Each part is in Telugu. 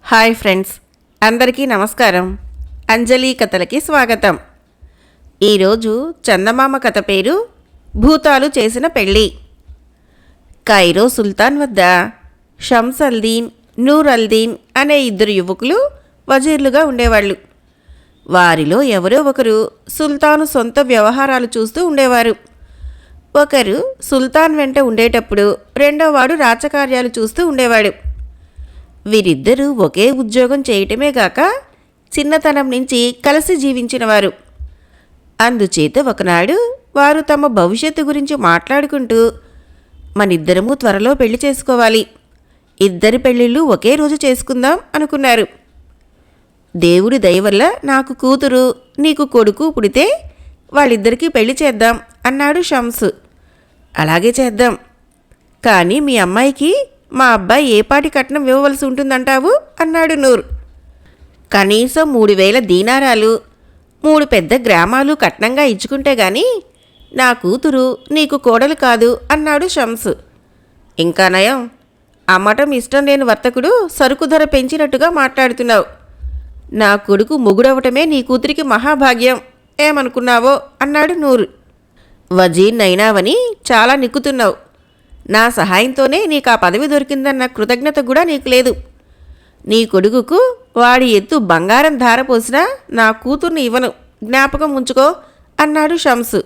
హాయ్ ఫ్రెండ్స్, అందరికీ నమస్కారం. అంజలి కథలకి స్వాగతం. ఈరోజు చందమామ కథ పేరు భూతాలు చేసిన పెళ్ళి. కైరో సుల్తాన్ వద్ద షమ్స్ అల్దీన్, నూర్ అల్దీన్ అనే ఇద్దరు యువకులు వజీర్లుగా ఉండేవాళ్ళు. వారిలో ఎవరో ఒకరు సుల్తాను సొంత వ్యవహారాలు చూస్తూ ఉండేవారు. ఒకరు సుల్తాన్ వెంట ఉండేటప్పుడు రెండోవాడు రాచకార్యాలు చూస్తూ ఉండేవాడు. వీరిద్దరూ ఒకే ఉద్యోగం చేయటమే గాక చిన్నతనం నుంచి కలిసి జీవించినవారు. అందుచేత ఒకనాడు వారు తమ భవిష్యత్తు గురించి మాట్లాడుకుంటూ, మనిద్దరము త్వరలో పెళ్లి చేసుకోవాలి, ఇద్దరి పెళ్ళిళ్ళు ఒకే రోజు చేసుకుందాం అనుకున్నారు. దేవుడి దయ వల్ల నాకు కూతురు, నీకు కొడుకు పుడితే వాళ్ళిద్దరికీ పెళ్లి చేద్దాం అన్నాడు షమ్స్. అలాగే చేద్దాం, కానీ మీ అమ్మాయికి మా అబ్బాయి ఏపాటి కట్నం ఇవ్వవలసి ఉంటుందంటావు అన్నాడు నూర్. కనీసం 3000 దీనారాలు, 3 పెద్ద గ్రామాలు కట్నంగా ఇచ్చుకుంటే గాని నా కూతురు నీకు కోడలు కాదు అన్నాడు షమ్స్. ఇంకా నయం, అమ్మటం ఇష్టం లేని వర్తకుడు సరుకు ధర పెంచినట్టుగా మాట్లాడుతున్నావు. నా కొడుకు మొగుడవటమే నీ కూతురికి మహాభాగ్యం, ఏమనుకున్నావో అన్నాడు నూర్. వజీర్నైనావని చాలా నిక్కుతున్నావు. నా సహాయంతోనే నీకు ఆ పదవి దొరికిందన్న కృతజ్ఞత కూడా నీకు లేదు. నీ కొడుకుకు వాడి ఎత్తు బంగారం ధారపోసినా నా కూతుర్ని ఇవ్వను, జ్ఞాపకం ఉంచుకో అన్నాడు షమ్స్.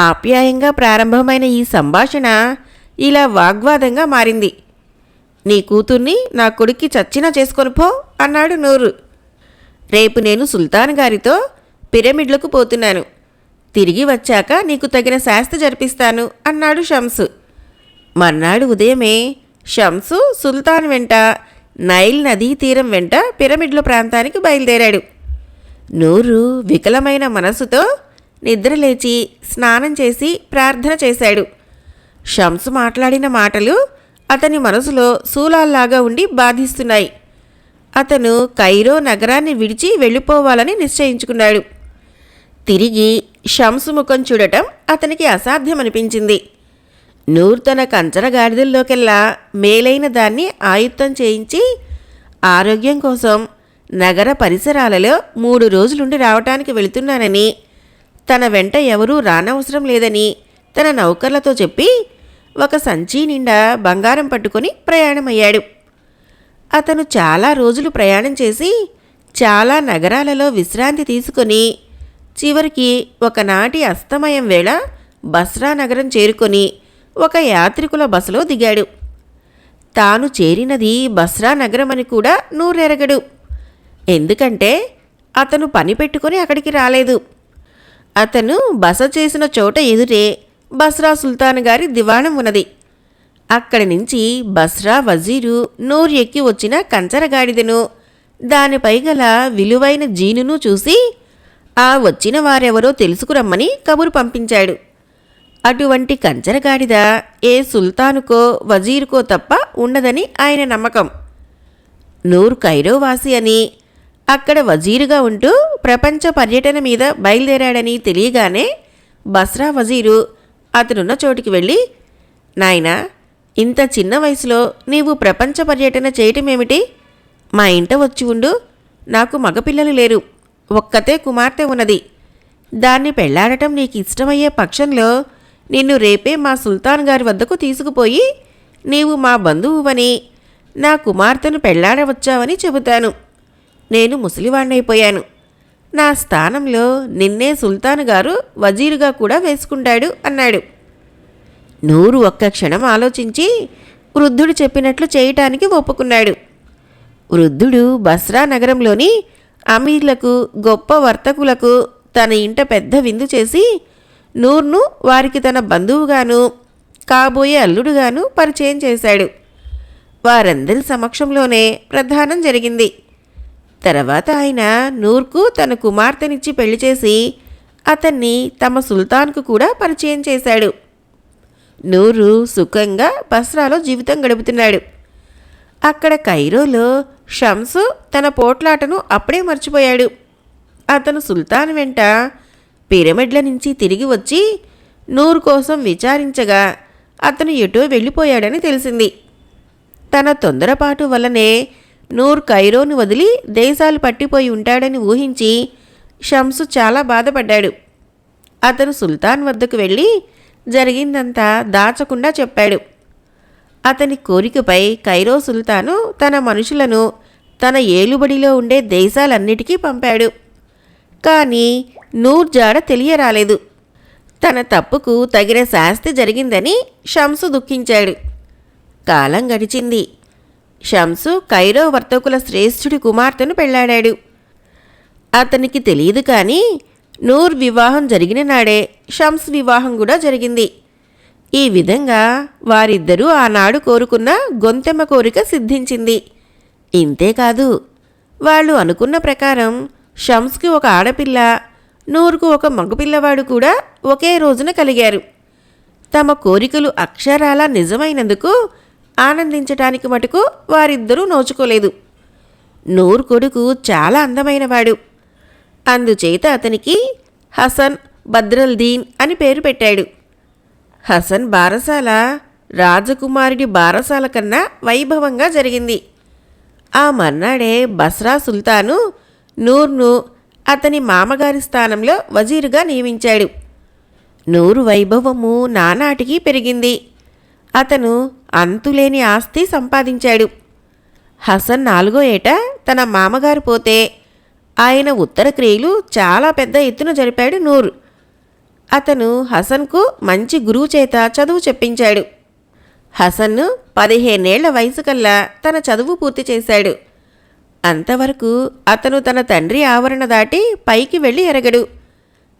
ఆప్యాయంగా ప్రారంభమైన ఈ సంభాషణ ఇలా వాగ్వాదంగా మారింది. నీ కూతుర్ని నా కొడుక్కి చచ్చినా చేసుకొని పో అన్నాడు నూరు. రేపు నేను సుల్తాన్ గారితో పిరమిడ్లకు పోతున్నాను, తిరిగి వచ్చాక నీకు తగిన శాస్తి జరిపిస్తాను అన్నాడు షమ్స్. మర్నాడు ఉదయమే షమ్సు సుల్తాన్ వెంట నైల్ నదీ తీరం వెంట పిరమిడ్ల ప్రాంతానికి బయలుదేరాడు. నూరు వికలమైన మనసుతో నిద్రలేచి స్నానం చేసి ప్రార్థన చేశాడు. షమ్సు మాట్లాడిన మాటలు అతని మనసులో శూలాల్లాగా ఉండి బాధిస్తున్నాయి. అతను కైరో నగరాన్ని విడిచి వెళ్ళిపోవాలని నిశ్చయించుకున్నాడు. తిరిగి షమ్సు ముఖం చూడటం అతనికి అసాధ్యమనిపించింది. నూర్ తన కంచరగాడిదల్లోకెల్లా మేలైన దాన్ని ఆయుత్తం చేయించి ఆరోగ్యం కోసం నగర పరిసరాలలో 3 రోజులుండి రావటానికి వెళుతున్నానని, తన వెంట ఎవరూ రానవసరం లేదని తన నౌకర్లతో చెప్పి ఒక సంచి నిండా బంగారం పట్టుకొని ప్రయాణమయ్యాడు. అతను చాలా రోజులు ప్రయాణం చేసి చాలా నగరాలలో విశ్రాంతి తీసుకొని చివరికి ఒకనాటి అస్తమయం వేళ బస్రా నగరం చేరుకొని ఒక యాత్రికుల బసలో దిగాడు. తాను చేరినది బస్రా నగరమని కూడా నూరెరగడు. ఎందుకంటే అతను పని పెట్టుకొని అక్కడికి రాలేదు. అతను బస చేసిన చోట ఎదురే బస్రా సుల్తాన్ గారి దివాణం ఉన్నది. అక్కడి నుంచి బస్రా వజీరు నూర్ ఎక్కి వచ్చిన కంచరగాడిదను, దానిపై గల విలువైన జీనును చూసి ఆ వచ్చిన వారెవరో తెలుసుకురమ్మని కబురు పంపించాడు. అటువంటి కంచరగాడిద ఏ సుల్తానుకో వజీరుకో తప్ప ఉండదని ఆయన నమ్మకం. నూర్ కైరోవాసి అని, అక్కడ వజీరుగా ఉంటూ ప్రపంచ పర్యటన మీద బయలుదేరాడని తెలియగానే బస్రా వజీరు అతనున్న చోటికి వెళ్ళి, నాయనా, ఇంత చిన్న వయసులో నీవు ప్రపంచ పర్యటన చేయటమేమిటి? మా ఇంట వచ్చి ఉండు, నాకు మగపిల్లలు లేరు, ఒక్కతే కుమార్తె ఉన్నది. దాన్ని పెళ్లాడటం నీకు ఇష్టమయ్యే పక్షంలో నిన్ను రేపే మా సుల్తాన్ గారి వద్దకు తీసుకుపోయి నీవు మా బంధువువని, నా కుమార్తెను పెళ్లాడవచ్చావని చెబుతాను. నేను ముసలివాణ్ణైపోయాను. నా స్థానంలో నిన్నే సుల్తాన్ గారు వజీరుగా కూడా వేసుకుంటాడు అన్నాడు. నూరు ఒక్క క్షణం ఆలోచించి వృద్ధుడు చెప్పినట్లు చేయటానికి ఒప్పుకున్నాడు. వృద్ధుడు బస్రా నగరంలోని అమీర్లకు, గొప్ప వర్తకులకు తన ఇంట పెద్ద విందు చేసి నూర్ను వారికి తన బంధువుగాను కాబోయే అల్లుడుగాను పరిచయం చేశాడు. వారందరి సమక్షంలోనే ప్రధానం జరిగింది. తర్వాత ఆయన నూర్కు తన కుమార్తెనిచ్చి పెళ్లి చేసి అతన్ని తమ సుల్తాన్కు కూడా పరిచయం చేశాడు. నూరు సుఖంగా బస్రాలో జీవితం గడుపుతున్నాడు. అక్కడ కైరోలో షమ్సు తన పోట్లాటను అప్పుడే మర్చిపోయాడు. అతను సుల్తాన్ వెంట పిరమిడ్ల నుంచి తిరిగి వచ్చి నూర్ కోసం విచారించగా అతను ఎటో వెళ్ళిపోయాడని తెలిసింది. తన తొందరపాటు వల్లనే నూర్ కైరోను వదిలి దేశాలు పట్టిపోయి ఉంటాడని ఊహించి షంసు చాలా బాధపడ్డాడు. అతను సుల్తాన్ వద్దకు వెళ్ళి జరిగిందంతా దాచకుండా చెప్పాడు. అతని కోరికపై కైరో సుల్తాను తన మనుషులను తన ఏలుబడిలో ఉండే దేశాలన్నిటికీ పంపాడు. కానీ నూర్ జాడ తెలియరాలేదు. తన తప్పుకు తగిన శాస్తి జరిగిందని షంసు దుఃఖించాడు. కాలం గడిచింది. షంసు కైరో వర్తకుల శ్రేష్ఠుడి కుమార్తెను పెళ్లాడాడు. అతనికి తెలియదు కానీ నూర్ వివాహం జరిగిన నాడే షంస్ వివాహం కూడా జరిగింది. ఈ విధంగా వారిద్దరూ ఆనాడు కోరుకున్న గొంతెమ్మ కోరిక సిద్ధించింది. ఇంతేకాదు, వాళ్ళు అనుకున్న ప్రకారం షంస్కి ఒక ఆడపిల్ల, నూర్కు ఒక మగపిల్లవాడు కూడా ఒకే రోజున కలిగారు. తమ కోరికలు అక్షరాలా నిజమైనందుకు ఆనందించటానికి మటుకు వారిద్దరూ నోచుకోలేదు. నూర్ కొడుకు చాలా అందమైనవాడు. అందుచేత అతనికి హసన్ బద్రల్దీన్ అని పేరు పెట్టాడు. హసన్ బారసాల రాజకుమారుడి బారసాల కన్నా వైభవంగా జరిగింది. ఆ మర్నాడే బస్రా సుల్తాను నూర్ను అతని మామగారి స్థానంలో వజీరుగా నియమించాడు. నూరు వైభవము నానాటికి పెరిగింది. అతను అంతులేని ఆస్తి సంపాదించాడు. హసన్ 4వ ఏట తన మామగారు పోతే ఆయన ఉత్తర క్రియలు చాలా పెద్ద ఎత్తున జరిపాడు నూర్. అతను హసన్కు మంచి గురువు చేత చదువు చెప్పించాడు. హసన్ను 15 ఏళ్ల వయసు కల్లా తన చదువు పూర్తి చేశాడు. అంతవరకు అతను తన తండ్రి ఆవరణ దాటి పైకి వెళ్ళి ఎరగడు.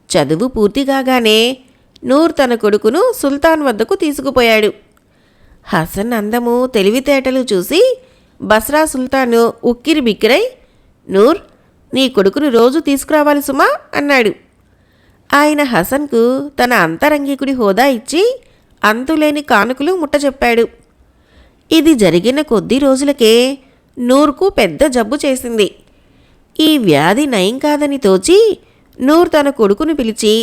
చదువు పూర్తి కాగానే నూర్ తన కొడుకును సుల్తాన్ వద్దకు తీసుకుపోయాడు. హసన్ అందము తెలివితేటలు చూసి బస్రా సుల్తాను ఉక్కిరి బిక్కిరై, నూర్, నీ కొడుకును రోజు తీసుకురావాలి సుమా అన్నాడు. ఆయన హసన్కు తన అంతరంగికుడి హోదా ఇచ్చి అంతులేని కానుకలు ముట్టచెప్పాడు. ఇది జరిగిన కొద్ది రోజులకే నూర్కు పెద్ద జబ్బు చేసింది. ఈ వ్యాధి నయం కాదని తోచి నూర్ తన కొడుకును పిలిచి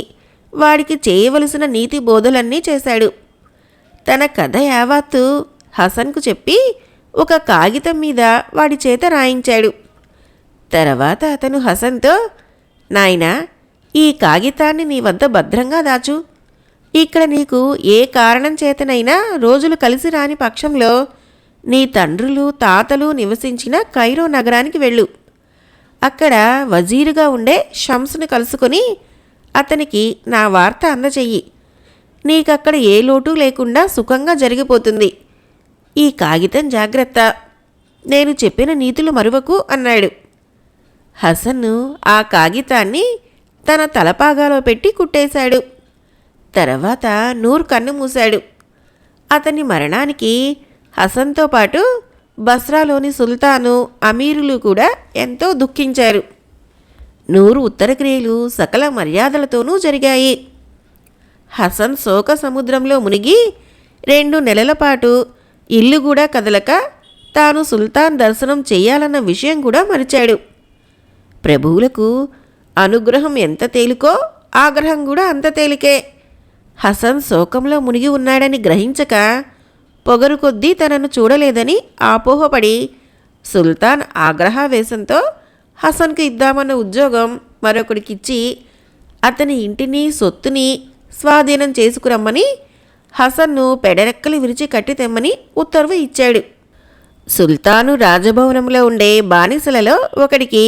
వాడికి చేయవలసిన నీతి బోధలన్నీ చేశాడు. తన కథ యావత్తు హసన్కు చెప్పి ఒక కాగితం మీద వాడి చేత రాయించాడు. తర్వాత అతను హసన్తో, నాయనా, ఈ కాగితాన్ని నీ వద్ద భద్రంగా దాచు. ఇక్కడ నీకు ఏ కారణం చేతనైనా రోజులు కలిసి రాని పక్షంలో నీ తండ్రులు తాతలు నివసించిన కైరో నగరానికి వెళ్ళు. అక్కడ వజీరుగా ఉండే షంస్ను కలుసుకొని అతనికి నా వార్త అందచెయ్యి. నీకక్కడ ఏ లోటు లేకుండా సుఖంగా జరిగిపోతుంది. ఈ కాగితం జాగ్రత్త. నేను చెప్పిన నీతులు మరువకు అన్నాడు. హసన్ను ఆ కాగితాన్ని తన తలపాగాలో పెట్టి కుట్టేశాడు. తర్వాత నూర్ కన్ను మూశాడు. అతని మరణానికి హసన్తో పాటు బస్రాలోని సుల్తాను, అమీరులు కూడా ఎంతో దుఃఖించారు. నూరు ఉత్తర క్రియలు సకల మర్యాదలతోనూ జరిగాయి. హసన్ శోక సముద్రంలో మునిగి 2 నెలల పాటు ఇల్లు కూడా కదలక తాను సుల్తాన్ దర్శనం చెయ్యాలన్న విషయం కూడా మరిచాడు. ప్రభువులకు అనుగ్రహం ఎంత తేలికో ఆగ్రహం కూడా అంత తేలికే. హసన్ శోకంలో మునిగి ఉన్నాడని గ్రహించక పొగరు కొద్దీ తనను చూడలేదని ఆపోహపడి సుల్తాన్ ఆగ్రహావేశంతో హసన్కు ఇద్దామన్న ఉద్యోగం మరొకడికిచ్చి అతని ఇంటిని సొత్తుని స్వాధీనం చేసుకురమ్మని హసన్ను పెడరెక్కలు విరిచి కట్టి తెమ్మని ఉత్తర్వు ఇచ్చాడు. సుల్తాను రాజభవనంలో ఉండే బానిసలలో ఒకడికి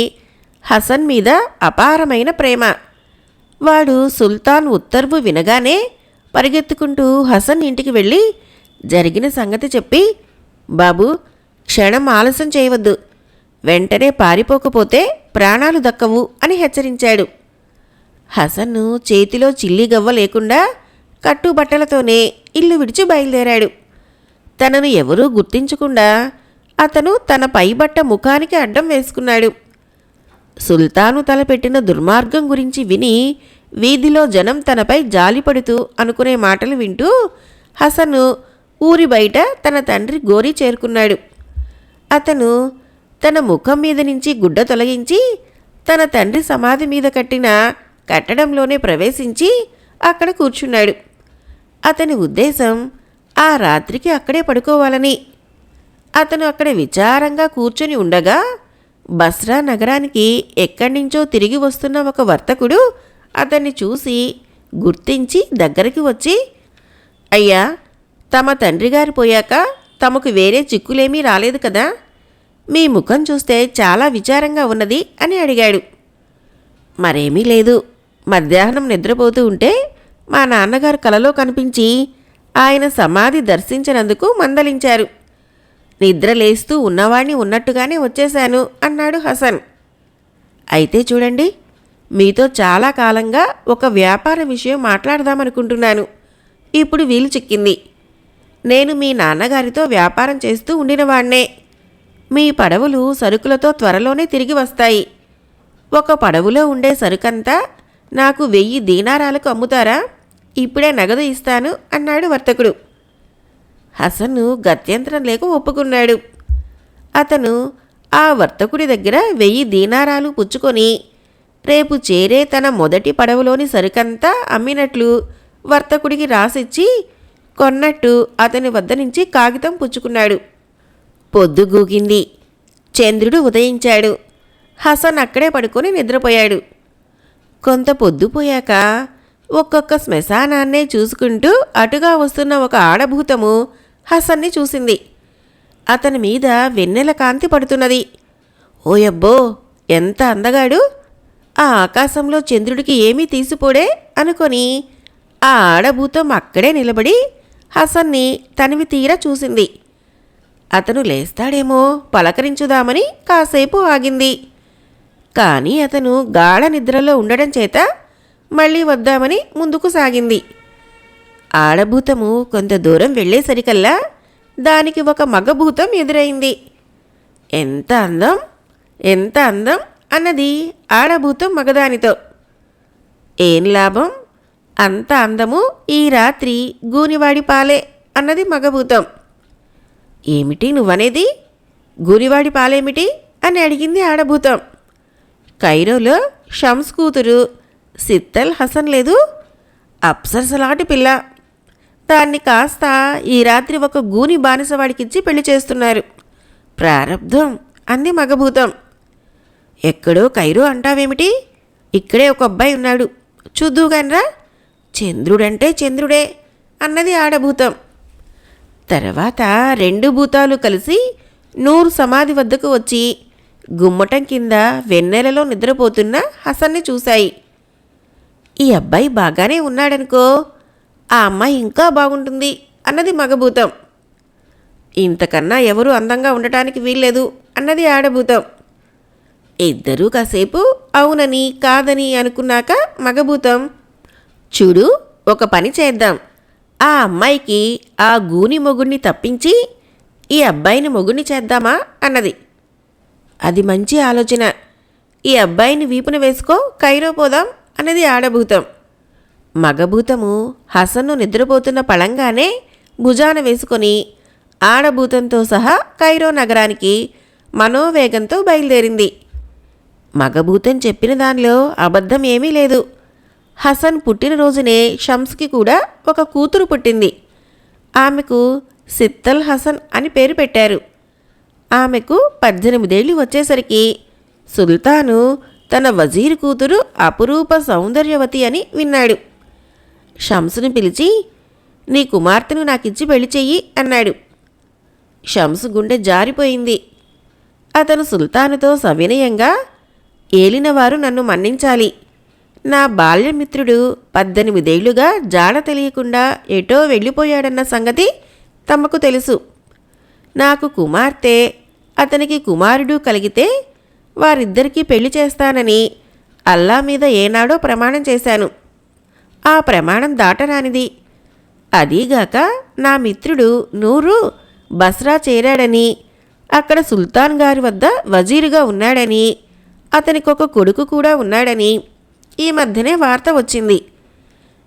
హసన్ మీద అపారమైన ప్రేమ. వాడు సుల్తాన్ ఉత్తర్వు వినగానే పరిగెత్తుకుంటూ హసన్ ఇంటికి వెళ్ళి జరిగిన సంగతి చెప్పి, బాబు, క్షణం ఆలస్యం చేయవద్దు. వెంటనే పారిపోకపోతే ప్రాణాలు దక్కవు అని హెచ్చరించాడు. హసన్ను చేతిలో చిల్లిగవ్వ లేకుండా కట్టుబట్టలతోనే ఇల్లు విడిచి బయలుదేరాడు. తనను ఎవరూ గుర్తించకుండా అతను తన పైబట్ట ముఖానికి అడ్డం వేసుకున్నాడు. సుల్తాను తలపెట్టిన దుర్మార్గం గురించి విని వీధిలో జనం తనపై జాలిపడుతూ అనుకునే మాటలు వింటూ హసను ఊరి బయట తన తండ్రి గోరి చేరుకున్నాడు. అతను తన ముఖం మీద నుంచి గుడ్డ తొలగించి తన తండ్రి సమాధి మీద కట్టిన కట్టడంలోనే ప్రవేశించి అక్కడ కూర్చున్నాడు. అతని ఉద్దేశం ఆ రాత్రికి అక్కడే పడుకోవాలని. అతను అక్కడ విచారంగా కూర్చొని ఉండగా బస్రా నగరానికి ఎక్కడి నుంచో తిరిగి వస్తున్న ఒక వర్తకుడు అతన్ని చూసి గుర్తించి దగ్గరికి వచ్చి, అయ్యా, తమ తండ్రి గారు పోయాక తమకు వేరే చిక్కులేమీ రాలేదు కదా? మీ ముఖం చూస్తే చాలా విచారంగా ఉన్నది అని అడిగాడు. మరేమీ లేదు. మధ్యాహ్నం నిద్రపోతూ ఉంటే మా నాన్నగారు కలలో కనిపించి ఆయన సమాధి దర్శించినందుకు మందలించారు. నిద్రలేస్తూ ఉన్నవాణ్ణి ఉన్నట్టుగానే వచ్చేశాను అన్నాడు హసన్. అయితే చూడండి, మీతో చాలా కాలంగా ఒక వ్యాపార విషయం మాట్లాడదామనుకుంటున్నాను. ఇప్పుడు వీలు చిక్కింది. నేను మీ నాన్నగారితో వ్యాపారం చేస్తూ ఉండినవాణ్ణే. మీ పడవలు సరుకులతో త్వరలోనే తిరిగి వస్తాయి. ఒక పడవులో ఉండే సరుకంతా నాకు 1000 దీనారాలకు అమ్ముతారా? ఇప్పుడే నగదు ఇస్తాను అన్నాడు వర్తకుడు. హసన్ను గత్యంతరం లేక ఒప్పుకున్నాడు. అతను ఆ వర్తకుడి దగ్గర 1000 దీనారాలు పుచ్చుకొని రేపు చేరే తన మొదటి పడవలోని సరుకంతా అమ్మినట్లు వర్తకుడికి రాసిచ్చి కొన్నట్టు అతని వద్ద నుంచి కాగితం పుచ్చుకున్నాడు. పొద్దుగూకింది. చంద్రుడు ఉదయించాడు. హసన్ అక్కడే పడుకొని నిద్రపోయాడు. కొంత పొద్దుపోయాక ఒక్కొక్క శ్మశానాన్నే చూసుకుంటూ అటుగా వస్తున్న ఒక ఆడభూతము హసన్ని చూసింది. అతని మీద వెన్నెల కాంతి పడుతున్నది. ఓయబ్బో, ఎంత అందగాడు! ఆ ఆకాశంలో చంద్రుడికి ఏమీ తీసిపోడే అనుకొని ఆ ఆడభూతం అక్కడే నిలబడి హసన్ని తనివి తీరా చూసింది. అతను లేస్తాడేమో పలకరించుదామని కాసేపు ఆగింది. కానీ అతను గాఢ నిద్రలో ఉండడం చేత మళ్ళీ వద్దామని ముందుకు సాగింది. ఆడభూతము కొంత దూరం వెళ్ళేసరికల్లా దానికి ఒక మగభూతం ఎదురైంది. ఎంత అందం, ఎంత అందం అన్నది ఆడభూతం మగదానితో. ఏం లాభం, అంత అందము ఈ రాత్రి గూనివాడి పాలే అన్నది మగభూతం. ఏమిటి నువ్వనేది? గూనివాడి పాలేమిటి అని అడిగింది ఆడభూతం. కైరోలో షమ్స్ కూతురు సిత్తల్ హసన్ లేదు, అప్సరసలాంటి పిల్ల. దాన్ని కాస్త ఈ రాత్రి ఒక గూని బానిసవాడికిచ్చి పెళ్లి చేస్తున్నారు. ప్రారబ్ధం అంది మగభూతం. ఎక్కడో కైరో అంటావేమిటి? ఇక్కడే ఒక అబ్బాయి ఉన్నాడు, చూద్దుగానరా. చంద్రుడంటే చంద్రుడే అన్నది ఆడభూతం. తర్వాత 2 భూతాలు కలిసి నూర్ సమాధి వద్దకు వచ్చి గుమ్మటం కింద వెన్నెలలో నిద్రపోతున్న హసన్ని చూశాయి. ఈ అబ్బాయి బాగానే ఉన్నాడనుకో, ఆ అమ్మాయి ఇంకా బాగుంటుంది అన్నది మగభూతం. ఇంతకన్నా ఎవరూ అందంగా ఉండటానికి వీల్లేదు అన్నది ఆడభూతం. ఇద్దరూ కాసేపు అవునని కాదని అనుకున్నాక మగభూతం, చూడు, ఒక పని చేద్దాం. ఆ అమ్మాయికి ఆ గూని మొగుణ్ణి తప్పించి ఈ అబ్బాయిని మొగుణ్ణి చేద్దామా అన్నది. అది మంచి ఆలోచన. ఈ అబ్బాయిని వీపున వేసుకో, కైరో పోదాం అన్నది ఆడభూతం. మగభూతము హసన్ను నిద్రపోతున్న పళంగానే భుజాన వేసుకొని ఆడభూతంతో సహా కైరో నగరానికి మనోవేగంతో బయలుదేరింది. మగభూతం చెప్పిన దానిలో అబద్ధం ఏమీ లేదు. హసన్ పుట్టినరోజునే షమ్స్కి కూడా ఒక కూతురు పుట్టింది. ఆమెకు సిత్తల్ హసన్ అని పేరు పెట్టారు. ఆమెకు 18 ఏళ్ళు వచ్చేసరికి సుల్తాను తన వజీరు కూతురు అపురూప సౌందర్యవతి అని విన్నాడు. షమ్సును పిలిచి, నీ కుమార్తెను నాకిచ్చి పెళ్లి చెయ్యి అన్నాడు. షమ్సు గుండె జారిపోయింది. అతను సుల్తానుతో సవినయంగా, ఏలినవారు నన్ను మన్నించాలి. నా బాల్యమిత్రుడు 18 ఏళ్లుగా జాడ తెలియకుండా ఎటో వెళ్ళిపోయాడన్న సంగతి తమకు తెలుసు. నాకు కుమార్తె, అతనికి కుమారుడు కలిగితే వారిద్దరికీ పెళ్లి చేస్తానని అల్లా మీద ఏనాడో ప్రమాణం చేశాను. ఆ ప్రమాణం దాటరానిది. అదీగాక నా మిత్రుడు నూరు బస్రా చేరాడని, అక్కడ సుల్తాన్ గారి వద్ద వజీరుగా ఉన్నాడని, అతనికొక కొడుకు కూడా ఉన్నాడని ఈ మధ్యనే వార్త వచ్చింది.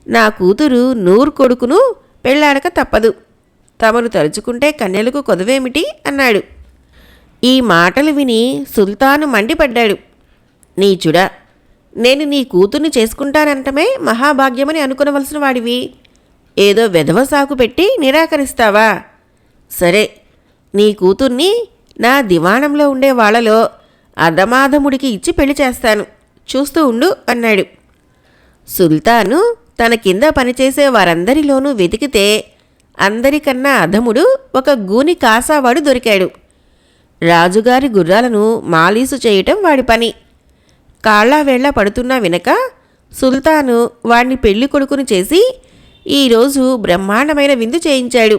నా కూతురు నూర్ కొడుకును పెళ్ళాడక తప్పదు. తమరు తలుచుకుంటే కన్యలకు కొదవేమిటి అన్నాడు. ఈ మాటలు విని సుల్తాను మండిపడ్డాడు. నీచుడా, నేను నీ కూతుర్ని చేసుకుంటానంటమే మహాభాగ్యమని అనుకునవలసిన వాడివి. ఏదో వెధవ సాకు పెట్టి నిరాకరిస్తావా? సరే, నీ కూతుర్ని నా దివాణంలో ఉండే వాళ్లలో అధమాధముడికి ఇచ్చి పెళ్లి చేస్తాను, చూస్తూ ఉండు అన్నాడు. సుల్తాను తన కింద పనిచేసే వారందరిలోనూ వెతికితే అందరికన్నా అధముడు ఒక గూని కాసావాడు దొరికాడు. రాజుగారి గుర్రాలను మాలీసు చేయటం వాడి పని. కాళ్లావేళ్ల పడుతున్నా వినక సుల్తాను వాణ్ణి పెళ్లి కొడుకుని చేసి ఈరోజు బ్రహ్మాండమైన విందు చేయించాడు.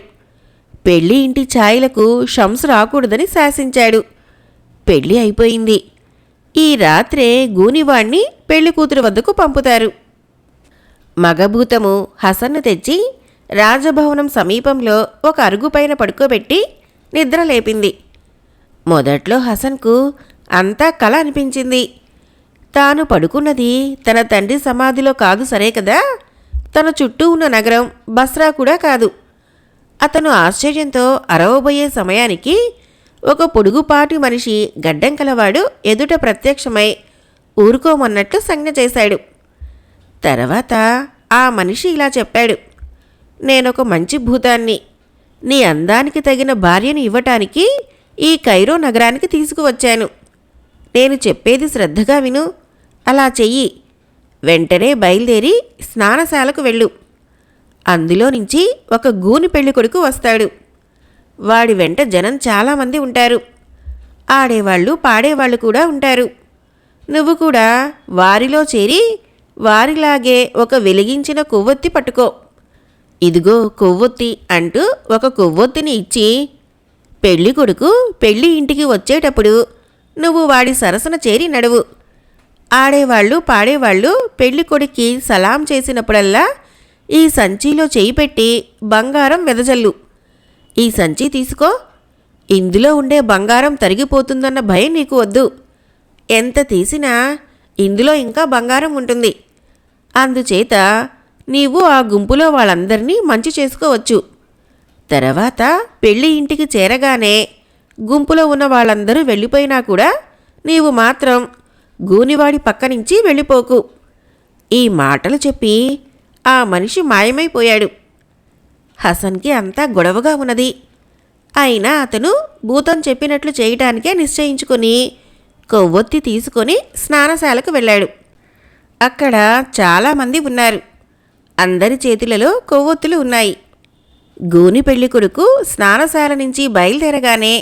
పెళ్లి ఇంటి ఛాయలకు షంసు రాకూడదని శాసించాడు. పెళ్లి అయిపోయింది. ఈ రాత్రే గూనివాణ్ణి పెళ్లి కూతురు వద్దకు పంపుతారు. మగభూతము హసన్ను తెచ్చి రాజభవనం సమీపంలో ఒక అరుగుపైన పడుకోబెట్టి నిద్రలేపింది. మొదట్లో హసన్కు అంతా కల అనిపించింది. తాను పడుకున్నది తన తండ్రి సమాధిలో కాదు సరే కదా, తన చుట్టూ ఉన్న నగరం బస్రా కూడా కాదు. అతను ఆశ్చర్యంతో అరవబోయే సమయానికి ఒక పొడుగుపాటి మనిషి గడ్డం కలవాడు ఎదుట ప్రత్యక్షమై ఊరుకోమన్నట్లు సంజ్ఞ చేశాడు. తర్వాత ఆ మనిషి ఇలా చెప్పాడు, నేనొక మంచి భూతాన్ని. నీ అందానికి తగిన భార్యను ఇవ్వటానికి ఈ కైరో నగరానికి తీసుకువచ్చాను. నేను చెప్పేది శ్రద్ధగా విను. అలా చెయ్యి. వెంటనే బయలుదేరి స్నానశాలకు వెళ్ళు. అందులో నుంచి ఒక గూని పెళ్లి కొడుకు వస్తాడు. వాడి వెంట జనం చాలామంది ఉంటారు. ఆడేవాళ్ళు పాడేవాళ్ళు కూడా ఉంటారు. నువ్వు కూడా వారిలో చేరి వారిలాగే ఒక వెలిగించిన కొవ్వొత్తి పట్టుకో. ఇదిగో కొవ్వొత్తి అంటూ ఒక కొవ్వొత్తిని ఇచ్చి, పెళ్లి కొడుకు పెళ్లి ఇంటికి వచ్చేటప్పుడు నువ్వు వాడి సరసన చేరి నడువు. ఆడేవాళ్ళు పాడేవాళ్ళు పెళ్లి కొడుక్కి సలాం చేసినప్పుడల్లా ఈ సంచిలో చేయి పెట్టి బంగారం వెదజల్లు. ఈ సంచి తీసుకో. ఇందులో ఉండే బంగారం తరిగిపోతుందన్న భయం నీకు వద్దు. ఎంత తీసినా ఇందులో ఇంకా బంగారం ఉంటుంది. అందుచేత నీవు ఆ గుంపులో వాళ్ళందరినీ మంచి చేసుకోవచ్చు. తర్వాత పెళ్లి ఇంటికి చేరగానే గుంపులో ఉన్న వాళ్ళందరూ వెళ్ళిపోయినా కూడా నీవు మాత్రం గూనివాడి పక్క నుంచి వెళ్ళిపోకు. ఈ మాటలు చెప్పి ఆ మనిషి మాయమైపోయాడు. హసన్కి అంతా గొడవగా ఉన్నది. అయినా అతను భూతం చెప్పినట్లు చేయటానికే నిశ్చయించుకొని కొవ్వొత్తి తీసుకొని స్నానశాలకు వెళ్ళాడు. అక్కడ చాలామంది ఉన్నారు. అందరి చేతులలో కొవ్వొత్తులు ఉన్నాయి. గూని పెళ్లి కొడుకు స్నానశాల నుంచి బయలుదేరగానే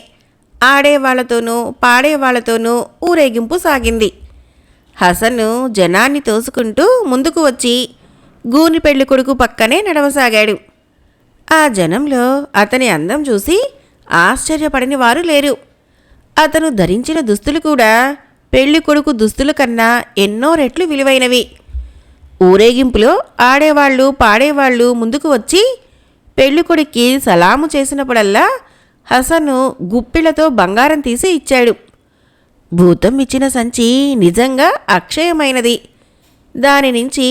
ఆడేవాళ్లతోనూ పాడేవాళ్లతోనూ ఊరేగింపు సాగింది. హసన్ను జనాన్ని తోసుకుంటూ ముందుకు వచ్చి గూని పెళ్లి కొడుకు పక్కనే నడవసాగాడు. ఆ జనంలో అతని అందం చూసి ఆశ్చర్యపడని వారు లేరు. అతను ధరించిన దుస్తులు కూడా పెళ్లి కొడుకు దుస్తుల కన్నా ఎన్నో రెట్లు విలువైనవి. ఊరేగింపులో ఆడేవాళ్ళు పాడేవాళ్ళు ముందుకు వచ్చి పెళ్లి కొడుక్కి సలాము చేసినప్పుడల్లా హసన్ను గుప్పిళ్లతో బంగారం తీసి ఇచ్చాడు. భూతం ఇచ్చిన సంచి నిజంగా అక్షయమైనది. దాని నుంచి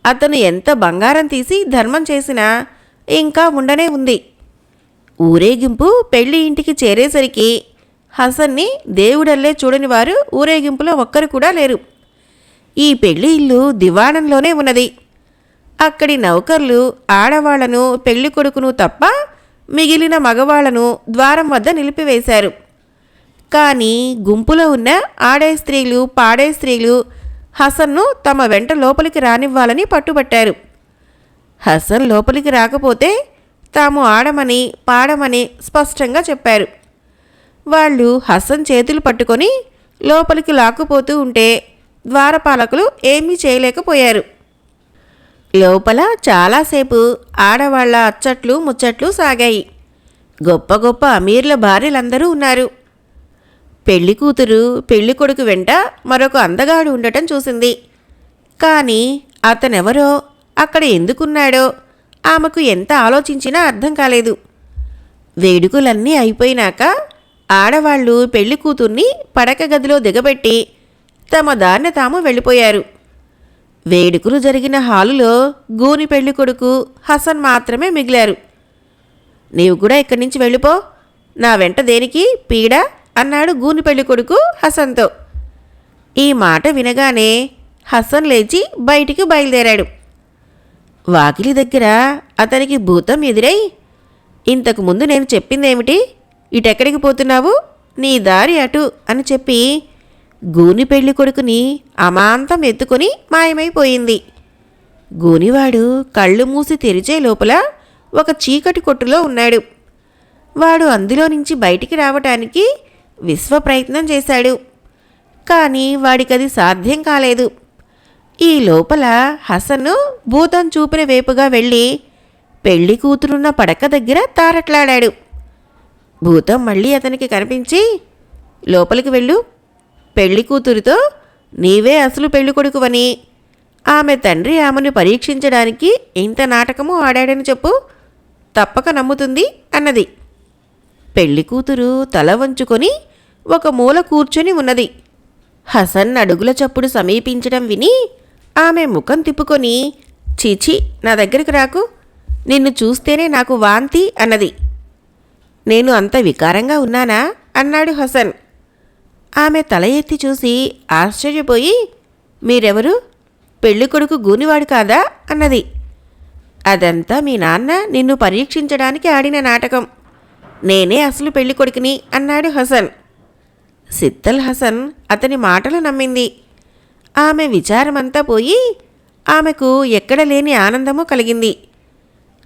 అతను ఎంత బంగారం తీసి ధర్మం చేసినా ఇంకా ఉండనే ఉంది. ఊరేగింపు పెళ్లి ఇంటికి చేరేసరికి హసన్ని దేవుడల్లే చూడని వారు ఊరేగింపులో ఒక్కరు కూడా లేరు. ఈ పెళ్లి ఇల్లు దివాణంలోనే ఉన్నది. అక్కడి నౌకర్లు ఆడవాళ్లను పెళ్లి కొడుకును తప్ప మిగిలిన మగవాళ్లను ద్వారం వద్ద నిలిపివేశారు. కానీ గుంపులో ఉన్న ఆడే స్త్రీలు పాడే స్త్రీలు హసన్ను తమ వెంట లోపలికి రానివ్వాలని పట్టుబట్టారు. హసన్ లోపలికి రాకపోతే తాము ఆడమని పాడమని స్పష్టంగా చెప్పారు. వాళ్ళు హసన్ చేతులు పట్టుకొని లోపలికి లాక్కుపోతూ ఉంటే ద్వారపాలకులు ఏమీ చేయలేకపోయారు. లోపల చాలాసేపు ఆడవాళ్ల అచ్చట్లు ముచ్చట్లు సాగాయి. గొప్ప గొప్ప అమీర్ల భార్యలందరూ ఉన్నారు. పెళ్లి కూతురు పెళ్లి కొడుకు వెంట మరొక అందగాడు ఉండటం చూసింది. కానీ అతనెవరో అక్కడ ఎందుకున్నాడో ఆమెకు ఎంత ఆలోచించినా అర్థం కాలేదు. వేడుకలన్నీ అయిపోయినాక ఆడవాళ్లు పెళ్లి కూతుర్ని పడక గదిలో దిగబెట్టి తమ దారిన తాము వెళ్ళిపోయారు. వేడుకలు జరిగిన హాలులో గూని పెళ్లి కొడుకు హసన్ మాత్రమే మిగిలారు. నీవు కూడా ఇక్కడి నుంచి వెళ్ళిపో, నా వెంట దేనికి పీడ అన్నాడు గూని పెళ్లి కొడుకు హసన్తో. ఈ మాట వినగానే హసన్ లేచి బయటికి బయలుదేరాడు. వాకిలి దగ్గర అతనికి భూతం ఎదురై, ఇంతకుముందు నేను చెప్పిందేమిటి? ఇటెక్కడికి పోతున్నావు? నీ దారి అటు అని చెప్పి గూని పెళ్లి కొడుకుని అమాంతం ఎత్తుకొని మాయమైపోయింది. గూనివాడు కళ్ళు మూసి తెరిచే లోపల ఒక చీకటి కొట్టులో ఉన్నాడు. వాడు అందులో నుంచి బయటికి రావటానికి విశ్వ ప్రయత్నం చేశాడు. కానీ వాడికది సాధ్యం కాలేదు. ఈ లోపల హసన్ను భూతం చూపిన వైపుగా వెళ్ళి పెళ్లి కూతురున్న పడక దగ్గర తారట్లాడాడు. భూతం మళ్ళీ అతనికి కనిపించి, లోపలికి వెళ్ళు, పెళ్లి కూతురితో నీవే అసలు పెళ్లి కొడుకువని, ఆమె తండ్రి ఆమెను పరీక్షించడానికి ఇంత నాటకము ఆడాడని చెప్పు, తప్పక నమ్ముతుంది అన్నది. పెళ్లి కూతురు తల వంచుకొని ఒక మూల కూర్చొని ఉన్నది. హసన్ అడుగుల చప్పుడు సమీపించడం విని ఆమె ముఖం తిప్పుకొని, చీచి, నా దగ్గరికి రాకు, నిన్ను చూస్తేనే నాకు వాంతి అన్నది. నేను అంత వికారంగా ఉన్నానా అన్నాడు హసన్. ఆమె తల ఎత్తి చూసి ఆశ్చర్యపోయి, మీరెవరు? పెళ్ళికొడుకు గూనివాడు కాదా అన్నది. అదంతా మీ నాన్న నిన్ను పరీక్షించడానికి ఆడిన నాటకం, నేనే అసలు పెళ్ళికొడుకుని అన్నాడు హసన్. సిత్తల్ హసన్ అతని మాటలు నమ్మింది. ఆమె విచారమంతా పోయి ఆమెకు ఎక్కడ లేని ఆనందము కలిగింది.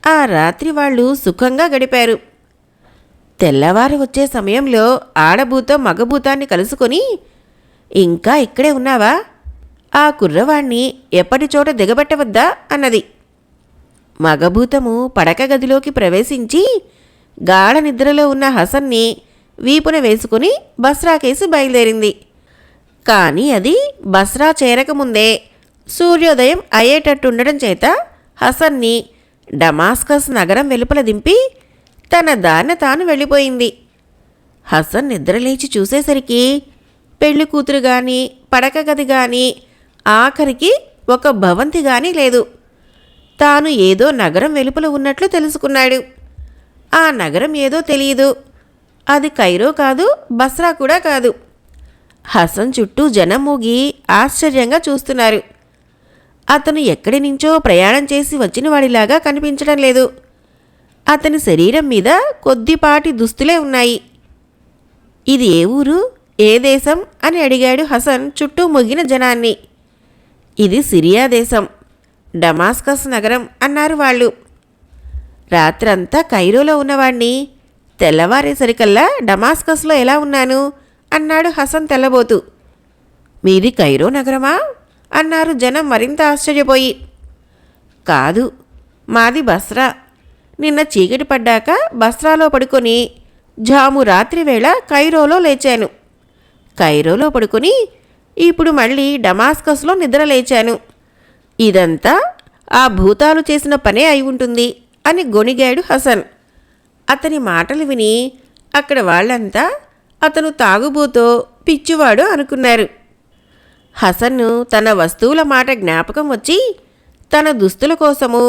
ఆ రాత్రి వాళ్ళు సుఖంగా గడిపారు. తెల్లవారు వచ్చే సమయంలో ఆడభూతం మగభూతాన్ని కలుసుకొని, ఇంకా ఇక్కడే ఉన్నావా? ఆ కుర్రవాణ్ణి ఎప్పటి చోట దిగబెట్టవద్దా అన్నది. మగభూతము పడక గదిలోకి ప్రవేశించి గాఢ నిద్రలో ఉన్న హసన్ని వీపున వేసుకుని బస్రాకేసి బయలుదేరింది. కానీ అది బస్రా చేరకముందే సూర్యోదయం అయ్యేటట్టుండడం చేత హసన్ని డమాస్కస్ నగరం వెలుపల దింపి తన దారిన తాను వెళ్ళిపోయింది. హసన్ నిద్రలేచి చూసేసరికి పెళ్లి కూతురు గాని, పడక గది గాని, ఆఖరికి ఒక భవంతి గాని లేదు. తాను ఏదో నగరం వెలుపల ఉన్నట్లు తెలుసుకున్నాడు. ఆ నగరం ఏదో తెలియదు. అది కైరో కాదు, బస్రా కూడా కాదు. హసన్ చుట్టూ జనం మూగి ఆశ్చర్యంగా చూస్తున్నారు. అతను ఎక్కడి నుంచో ప్రయాణం చేసి వచ్చిన వాడిలాగా కనిపించడం లేదు. అతని శరీరం మీద కొద్దిపాటి దుస్తులే ఉన్నాయి. ఇది ఏ ఊరు, ఏ దేశం అని అడిగాడు హసన్ చుట్టూ మొగిన జనాన్ని. ఇది సిరియా దేశం, డమాస్కస్ నగరం అన్నారు వాళ్ళు. రాత్రంతా కైరోలో ఉన్నవాణ్ణి తెల్లవారేసరికల్లా డమాస్కస్లో ఎలా ఉన్నాను అన్నాడు హసన్ తెల్లబోతూ. మీది కైరో నగరమా అన్నారు జనం మరింత ఆశ్చర్యపోయి. కాదు, మాది బస్రా. నిన్న చీకటి పడ్డాక బస్రాలో పడుకొని జాము రాత్రి వేళ కైరోలో లేచాను. కైరోలో పడుకొని ఇప్పుడు మళ్ళీ డమాస్కస్లో నిద్ర లేచాను. ఇదంతా ఆ భూతాలు చేసిన పనే అయి ఉంటుంది అని గొణిగాడు హసన్. అతని మాటలు విని అక్కడ వాళ్ళంతా అతను తాగుబోతో పిచ్చివాడు అనుకున్నారు. హసన్ను తన వస్తువుల మాట జ్ఞాపకం వచ్చి తన దుస్తుల కోసము,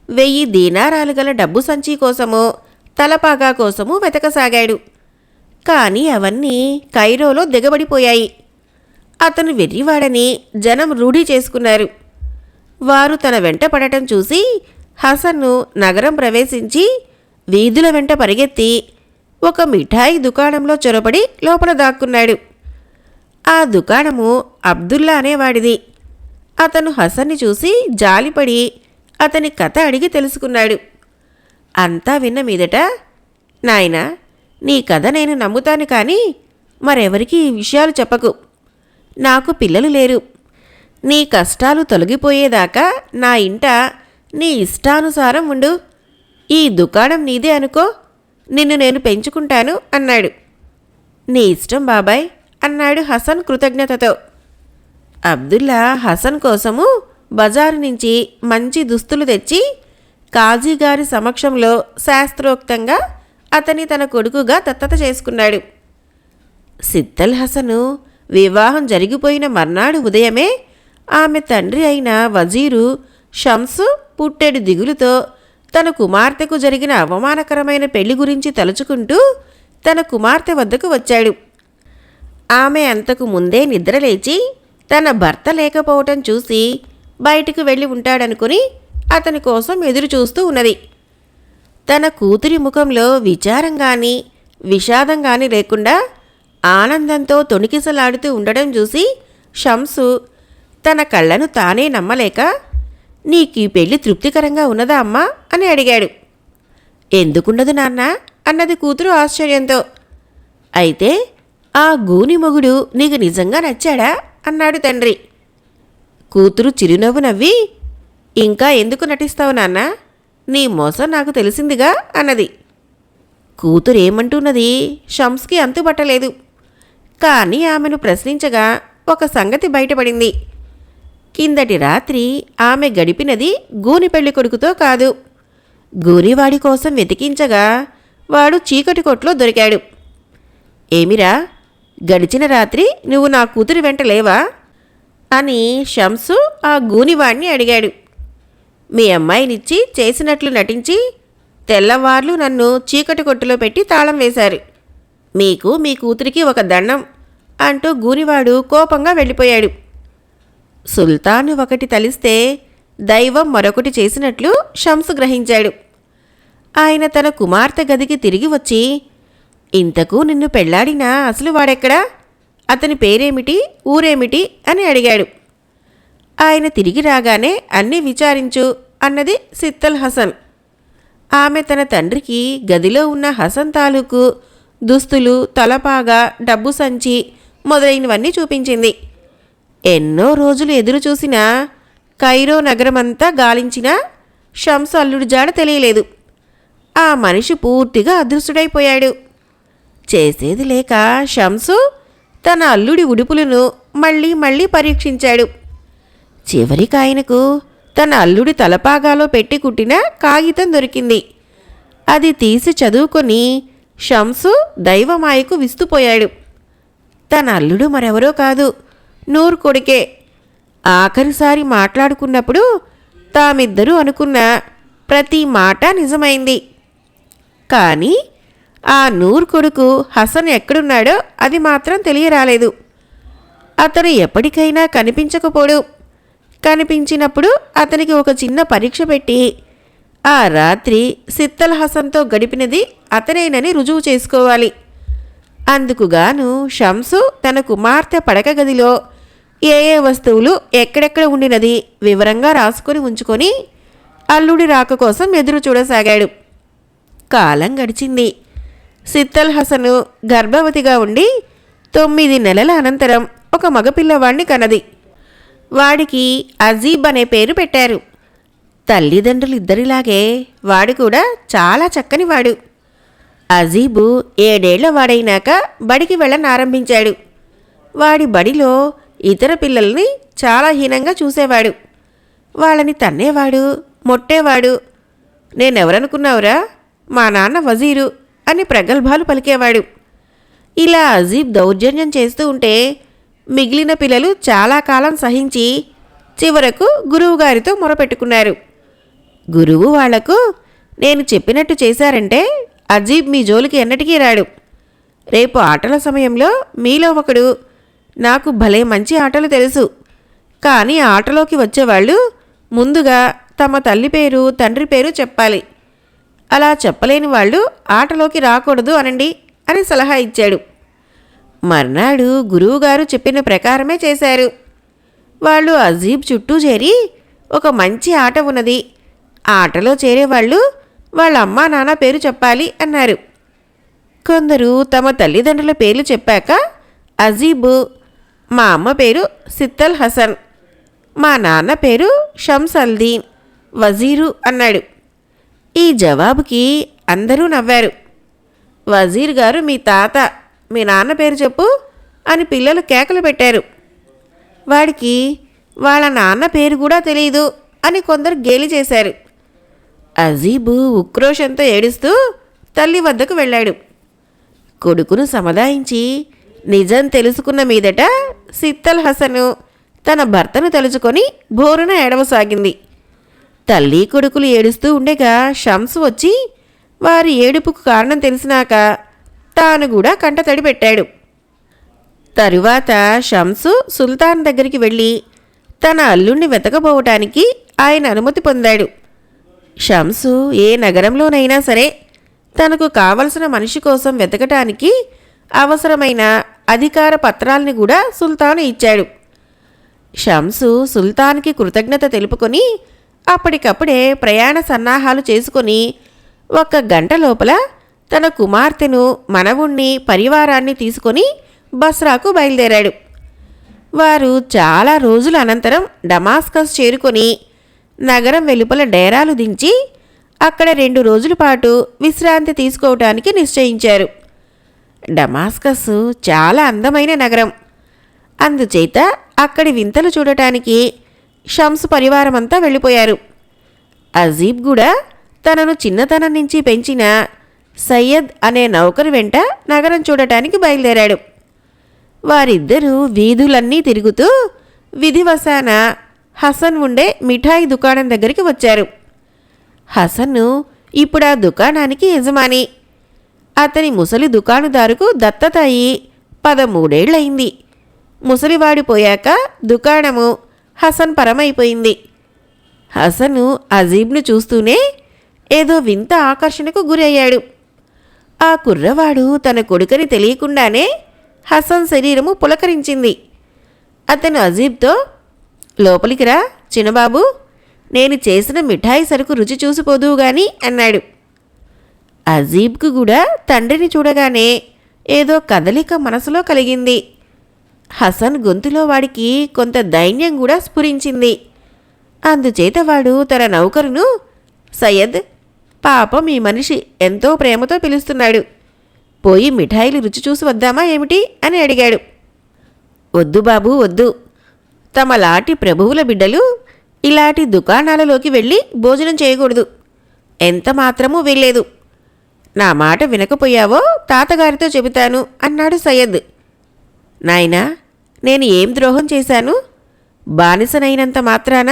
1000 దీనారాలు గల డబ్బు సంచి కోసము, తలపాగా కోసము వెతకసాగాడు. కానీ అవన్నీ కైరోలో దిగబడిపోయాయి. అతను వెర్రివాడని జనం రూఢి చేసుకున్నారు. వారు తన వెంట పడటం చూసి హసన్ను నగరం ప్రవేశించి వీధుల వెంట పరిగెత్తి ఒక మిఠాయి దుకాణంలో చొరబడి లోపల దాక్కున్నాడు. ఆ దుకాణము అబ్దుల్లా అనేవాడిది. అతను హసన్ని చూసి జాలిపడి అతని కథ అడిగి తెలుసుకున్నాడు. అంతా విన్న మీదట, నాయనా, నీ కథ నేను నమ్ముతాను, కానీ మరెవరికి ఈ విషయాలు చెప్పకు. నాకు పిల్లలు లేరు. నీ కష్టాలు తొలగిపోయేదాకా నా ఇంట నీ ఇష్టానుసారం ఉండు. ఈ దుకాణం నీదే అనుకో, నిన్ను నేను పెంచుకుంటాను అన్నాడు. నీ ఇష్టం బాబాయ్ అన్నాడు హసన్ కృతజ్ఞతతో. అబ్దుల్లా హసన్ కోసము బజారు నుంచి మంచి దుస్తులు తెచ్చి కాజీగారి సమక్షంలో శాస్త్రోక్తంగా అతని తన కొడుకుగా దత్తత చేసుకున్నాడు. సిత్తల్ హసను వివాహం జరిగిపోయిన మర్నాడు ఉదయమే ఆమె తండ్రి అయిన వజీరు షంసు పుట్టెడు దిగులుతో తన కుమార్తెకు జరిగిన అవమానకరమైన పెళ్లి గురించి తలుచుకుంటూ తన కుమార్తె వద్దకు వచ్చాడు. ఆమె అంతకు ముందే నిద్రలేచి తన భర్త లేకపోవటం చూసి బయటికి వెళ్ళి ఉంటాడనుకుని అతని కోసం ఎదురు చూస్తూ ఉన్నది. తన కూతురి ముఖంలో విచారం గాని విషాదంగాని లేకుండా ఆనందంతో తొణికిసలాడుతూ ఉండడం చూసి షంసు తన కళ్ళను తానే నమ్మలేక, నీకీ పెళ్లి తృప్తికరంగా ఉన్నదా అమ్మా అని అడిగాడు. ఎందుకుండదు నాన్న అన్నది కూతురు ఆశ్చర్యంతో. అయితే ఆ గూని మొగుడు నీకు నిజంగా నచ్చాడా అన్నాడు తండ్రి. కూతురు చిరునవ్వు నవ్వి, ఇంకా ఎందుకు నటిస్తావు నాన్న, నీ మోసం నాకు తెలిసిందిగా అన్నది. కూతురేమంటున్నది షంస్కి అంతుపట్టలేదు. కానీ ఆమెను ప్రశ్నించగా ఒక సంగతి బయటపడింది. కిందటి రాత్రి ఆమె గడిపినది గూని పెళ్లి కొడుకుతో కాదు. గూనివాడి కోసం వెతికించగా వాడు చీకటి కొట్లో దొరికాడు. ఏమిరా, గడిచిన రాత్రి నువ్వు నా కూతురి వెంట లేవా అని షంసు ఆ గూనివాడిని అడిగాడు. మీ అమ్మాయినిచ్చి చేసినట్లు నటించి తెల్లవార్లు నన్ను చీకటి కొట్టులో పెట్టి తాళం వేశారు. మీకు మీ కూతురికి ఒక దండం అంటూ గూనివాడు కోపంగా వెళ్ళిపోయాడు. సుల్తాను ఒకటి తలిస్తే దైవం మరొకటి చేసినట్లు షంసు గ్రహించాడు. ఆయన తన కుమార్తె గదికి తిరిగి వచ్చి, ఇంతకు నిన్ను పెళ్లాడినా అసలు వాడెక్కడా, అతని పేరేమిటి, ఊరేమిటి అని అడిగాడు. ఆయన తిరిగి రాగానే అన్నీ విచారించు అన్నది సిత్తల్ హసన్. ఆమె తన తండ్రికి గదిలో ఉన్న హసన్ తాలూకు దుస్తులు, తలపాగా, డబ్బు సంచి మొదలైనవన్నీ చూపించింది. ఎన్నో రోజులు ఎదురు చూసినా కైరో నగరమంతా గాలించినా షంసు అల్లుడి జాడ తెలియలేదు. ఆ మనిషి పూర్తిగా అదృష్టుడైపోయాడు. చేసేది లేక షంసు తన అల్లుడి ఉడుపులను మళ్ళీ మళ్ళీ పరీక్షించాడు. చివరికి ఆయనకు తన అల్లుడి తలపాగాలో పెట్టి కుట్టిన కాగితం దొరికింది. అది తీసి చదువుకొని షంసు దైవమాయకు విస్తుపోయాడు. తన అల్లుడు మరెవరో కాదు, నూర్ కొడుకే. ఆఖరిసారి మాట్లాడుకున్నప్పుడు తామిద్దరూ అనుకున్న ప్రతి మాట నిజమైంది. కానీ ఆ నూర్ కొడుకు హసన్ ఎక్కడున్నాడో అది మాత్రం తెలియరాలేదు. అతను ఎప్పటికైనా కనిపించకపోడు. కనిపించినప్పుడు అతనికి ఒక చిన్న పరీక్ష పెట్టి ఆ రాత్రి సిత్తల్ హసన్తో గడిపినది అతనేనని రుజువు చేసుకోవాలి. అందుకుగాను షంసు తన కుమార్తె పడక గదిలో ఏ ఏ వస్తువులు ఎక్కడెక్కడ ఉండినది వివరంగా రాసుకొని ఉంచుకొని అల్లుడి రాక కోసం ఎదురు చూడసాగాడు. కాలం గడిచింది. సిత్తల్ హసను గర్భవతిగా ఉండి 9 నెలల అనంతరం ఒక మగపిల్లవాణ్ణి కనది. వాడికి అజీబ్ అనే పేరు పెట్టారు. తల్లిదండ్రులిద్దరిలాగే వాడు కూడా చాలా చక్కనివాడు. అజీబు 7 ఏళ్ల వాడైనాక బడికి వెళ్ళనారంభించాడు. వాడి బడిలో ఇతర పిల్లల్ని చాలా హీనంగా చూసేవాడు. వాళ్ళని తన్నేవాడు, మొట్టేవాడు. నేనెవరనుకున్నావురా, మా నాన్న వజీరు అని ప్రగల్భాలు పలికేవాడు. ఇలా అజీబ్ దౌర్జన్యం చేస్తూ ఉంటే మిగిలిన పిల్లలు చాలా కాలం సహించి చివరకు గురువుగారితో మొరపెట్టుకున్నారు. గురువు వాళ్లకు, నేను చెప్పినట్టు చేశారంటే అజీబ్ మీ జోలికి ఎన్నటికీ రాడు. రేపు ఆటల సమయంలో మీలో ఒకడు, నాకు భలే మంచి ఆటలు తెలుసు, కానీ ఆటలోకి వచ్చేవాళ్ళు ముందుగా తమ తల్లి పేరు, తండ్రి పేరు చెప్పాలి. అలా చెప్పలేని వాళ్ళు ఆటలోకి రాకూడదు అనండి అని సలహా ఇచ్చాడు. మర్నాడు గురువుగారు చెప్పిన ప్రకారమే చేశారు. వాళ్ళు అజీబ్ చుట్టూ చేరి, ఒక మంచి ఆట ఉన్నది, ఆటలో చేరేవాళ్ళు వాళ్ళ అమ్మా నాన్న పేరు చెప్పాలి అన్నారు. కొందరు తమ తల్లిదండ్రుల పేర్లు చెప్పాక అజీబ్, మా అమ్మ పేరు సిత్తల్ హసన్, మా నాన్న పేరు షంసల్దీన్ వజీరు అన్నాడు. ఈ జవాబుకి అందరూ నవ్వారు. వజీర్ గారు మీ తాత, మీ నాన్న పేరు చెప్పు అని పిల్లలు కేకలు పెట్టారు. వాడికి వాళ్ళ నాన్న పేరు కూడా తెలియదు అని కొందరు గేలి చేశారు. అజీబు ఉక్రోషంతో ఏడుస్తూ తల్లి వద్దకు వెళ్ళాడు. కొడుకును సముదాయించి నిజం తెలుసుకున్న మీదట సిత్తల్ హసను తన భర్తను తలుచుకొని బోరున ఏడవసాగింది. తల్లి కొడుకులు ఏడుస్తూ ఉండగా షంసు వచ్చి వారి ఏడుపుకు కారణం తెలిసినాక తాను కూడా కంటతడి పెట్టాడు. తరువాత షంసు సుల్తాన్ దగ్గరికి వెళ్ళి తన అల్లుణ్ణి వెతకబోవటానికి ఆయన అనుమతి పొందాడు. షంసు ఏ నగరంలోనైనా సరే తనకు కావలసిన మనిషి కోసం వెతకటానికి అవసరమైన అధికార పత్రాల్ని కూడా సుల్తాను ఇచ్చాడు. షంసు సుల్తాన్కి కృతజ్ఞత తెలుపుకొని అప్పటికప్పుడే ప్రయాణ సన్నాహాలు చేసుకొని 1 గంట లోపల తన కుమార్తెను, మనవుణ్ణి, పరివారాన్ని తీసుకొని బస్రాకు బయలుదేరాడు. వారు చాలా రోజుల అనంతరం డమాస్కస్ చేరుకొని నగరం వెలుపల డేరాలు దించి అక్కడ 2 రోజుల పాటు విశ్రాంతి తీసుకోవటానికి నిశ్చయించారు. డమాస్కస్ చాలా అందమైన నగరం. అందుచేత అక్కడి వింతలు చూడటానికి షంసు పరివారమంతా వెళ్ళిపోయారు. అజీబ్ కూడా తనను చిన్నతనం నుంచి పెంచిన సయ్యద్ అనే నౌకరు వెంట నగరం చూడటానికి బయలుదేరాడు. వారిద్దరూ వీధులన్నీ తిరుగుతూ విధివశాన హసన్ ఉండే మిఠాయి దుకాణం దగ్గరికి వచ్చారు. హసన్ను ఇప్పుడు ఆ దుకాణానికి యజమాని. అతని ముసలి దుకాణదారుకు దత్తత అయి 13 ఏళ్లయింది. ముసలివాడిపోయాక దుకాణము హసన్ పరమైపోయింది. హసను అజీబ్ను చూస్తూనే ఏదో వింత ఆకర్షణకు గురయ్యాడు. ఆ కుర్రవాడు తన కొడుకని తెలియకుండానే హసన్ శరీరము పులకరించింది. అతను అజీబ్తో, లోపలికి రా చిన్నబాబు, నేను చేసిన మిఠాయి సరుకు రుచి చూసిపోదువు గాని అన్నాడు. అజీబ్కు కూడా తండ్రిని చూడగానే ఏదో కదలిక మనసులో కలిగింది. హసన్ గొంతులో వాడికి కొంత దైన్యం కూడా స్ఫురించింది. అందుచేత వాడు తన నౌకరును, సయ్యద్, పాపం ఈ మనిషి ఎంతో ప్రేమతో పిలుస్తున్నాడు, పోయి మిఠాయిలు రుచి చూసి వద్దామా ఏమిటి అని అడిగాడు. వద్దు బాబు వద్దు, తమలాంటి ప్రభువుల బిడ్డలు ఇలాంటి దుకాణాలలోకి వెళ్ళి భోజనం చేయకూడదు, ఎంత మాత్రమూ వెళ్ళలేదు. నా మాట వినకపోయావో తాతగారితో చెబుతాను అన్నాడు సయ్యద్. నాయనా, నేను ఏం ద్రోహం చేశాను? బానిసనైనంత మాత్రాన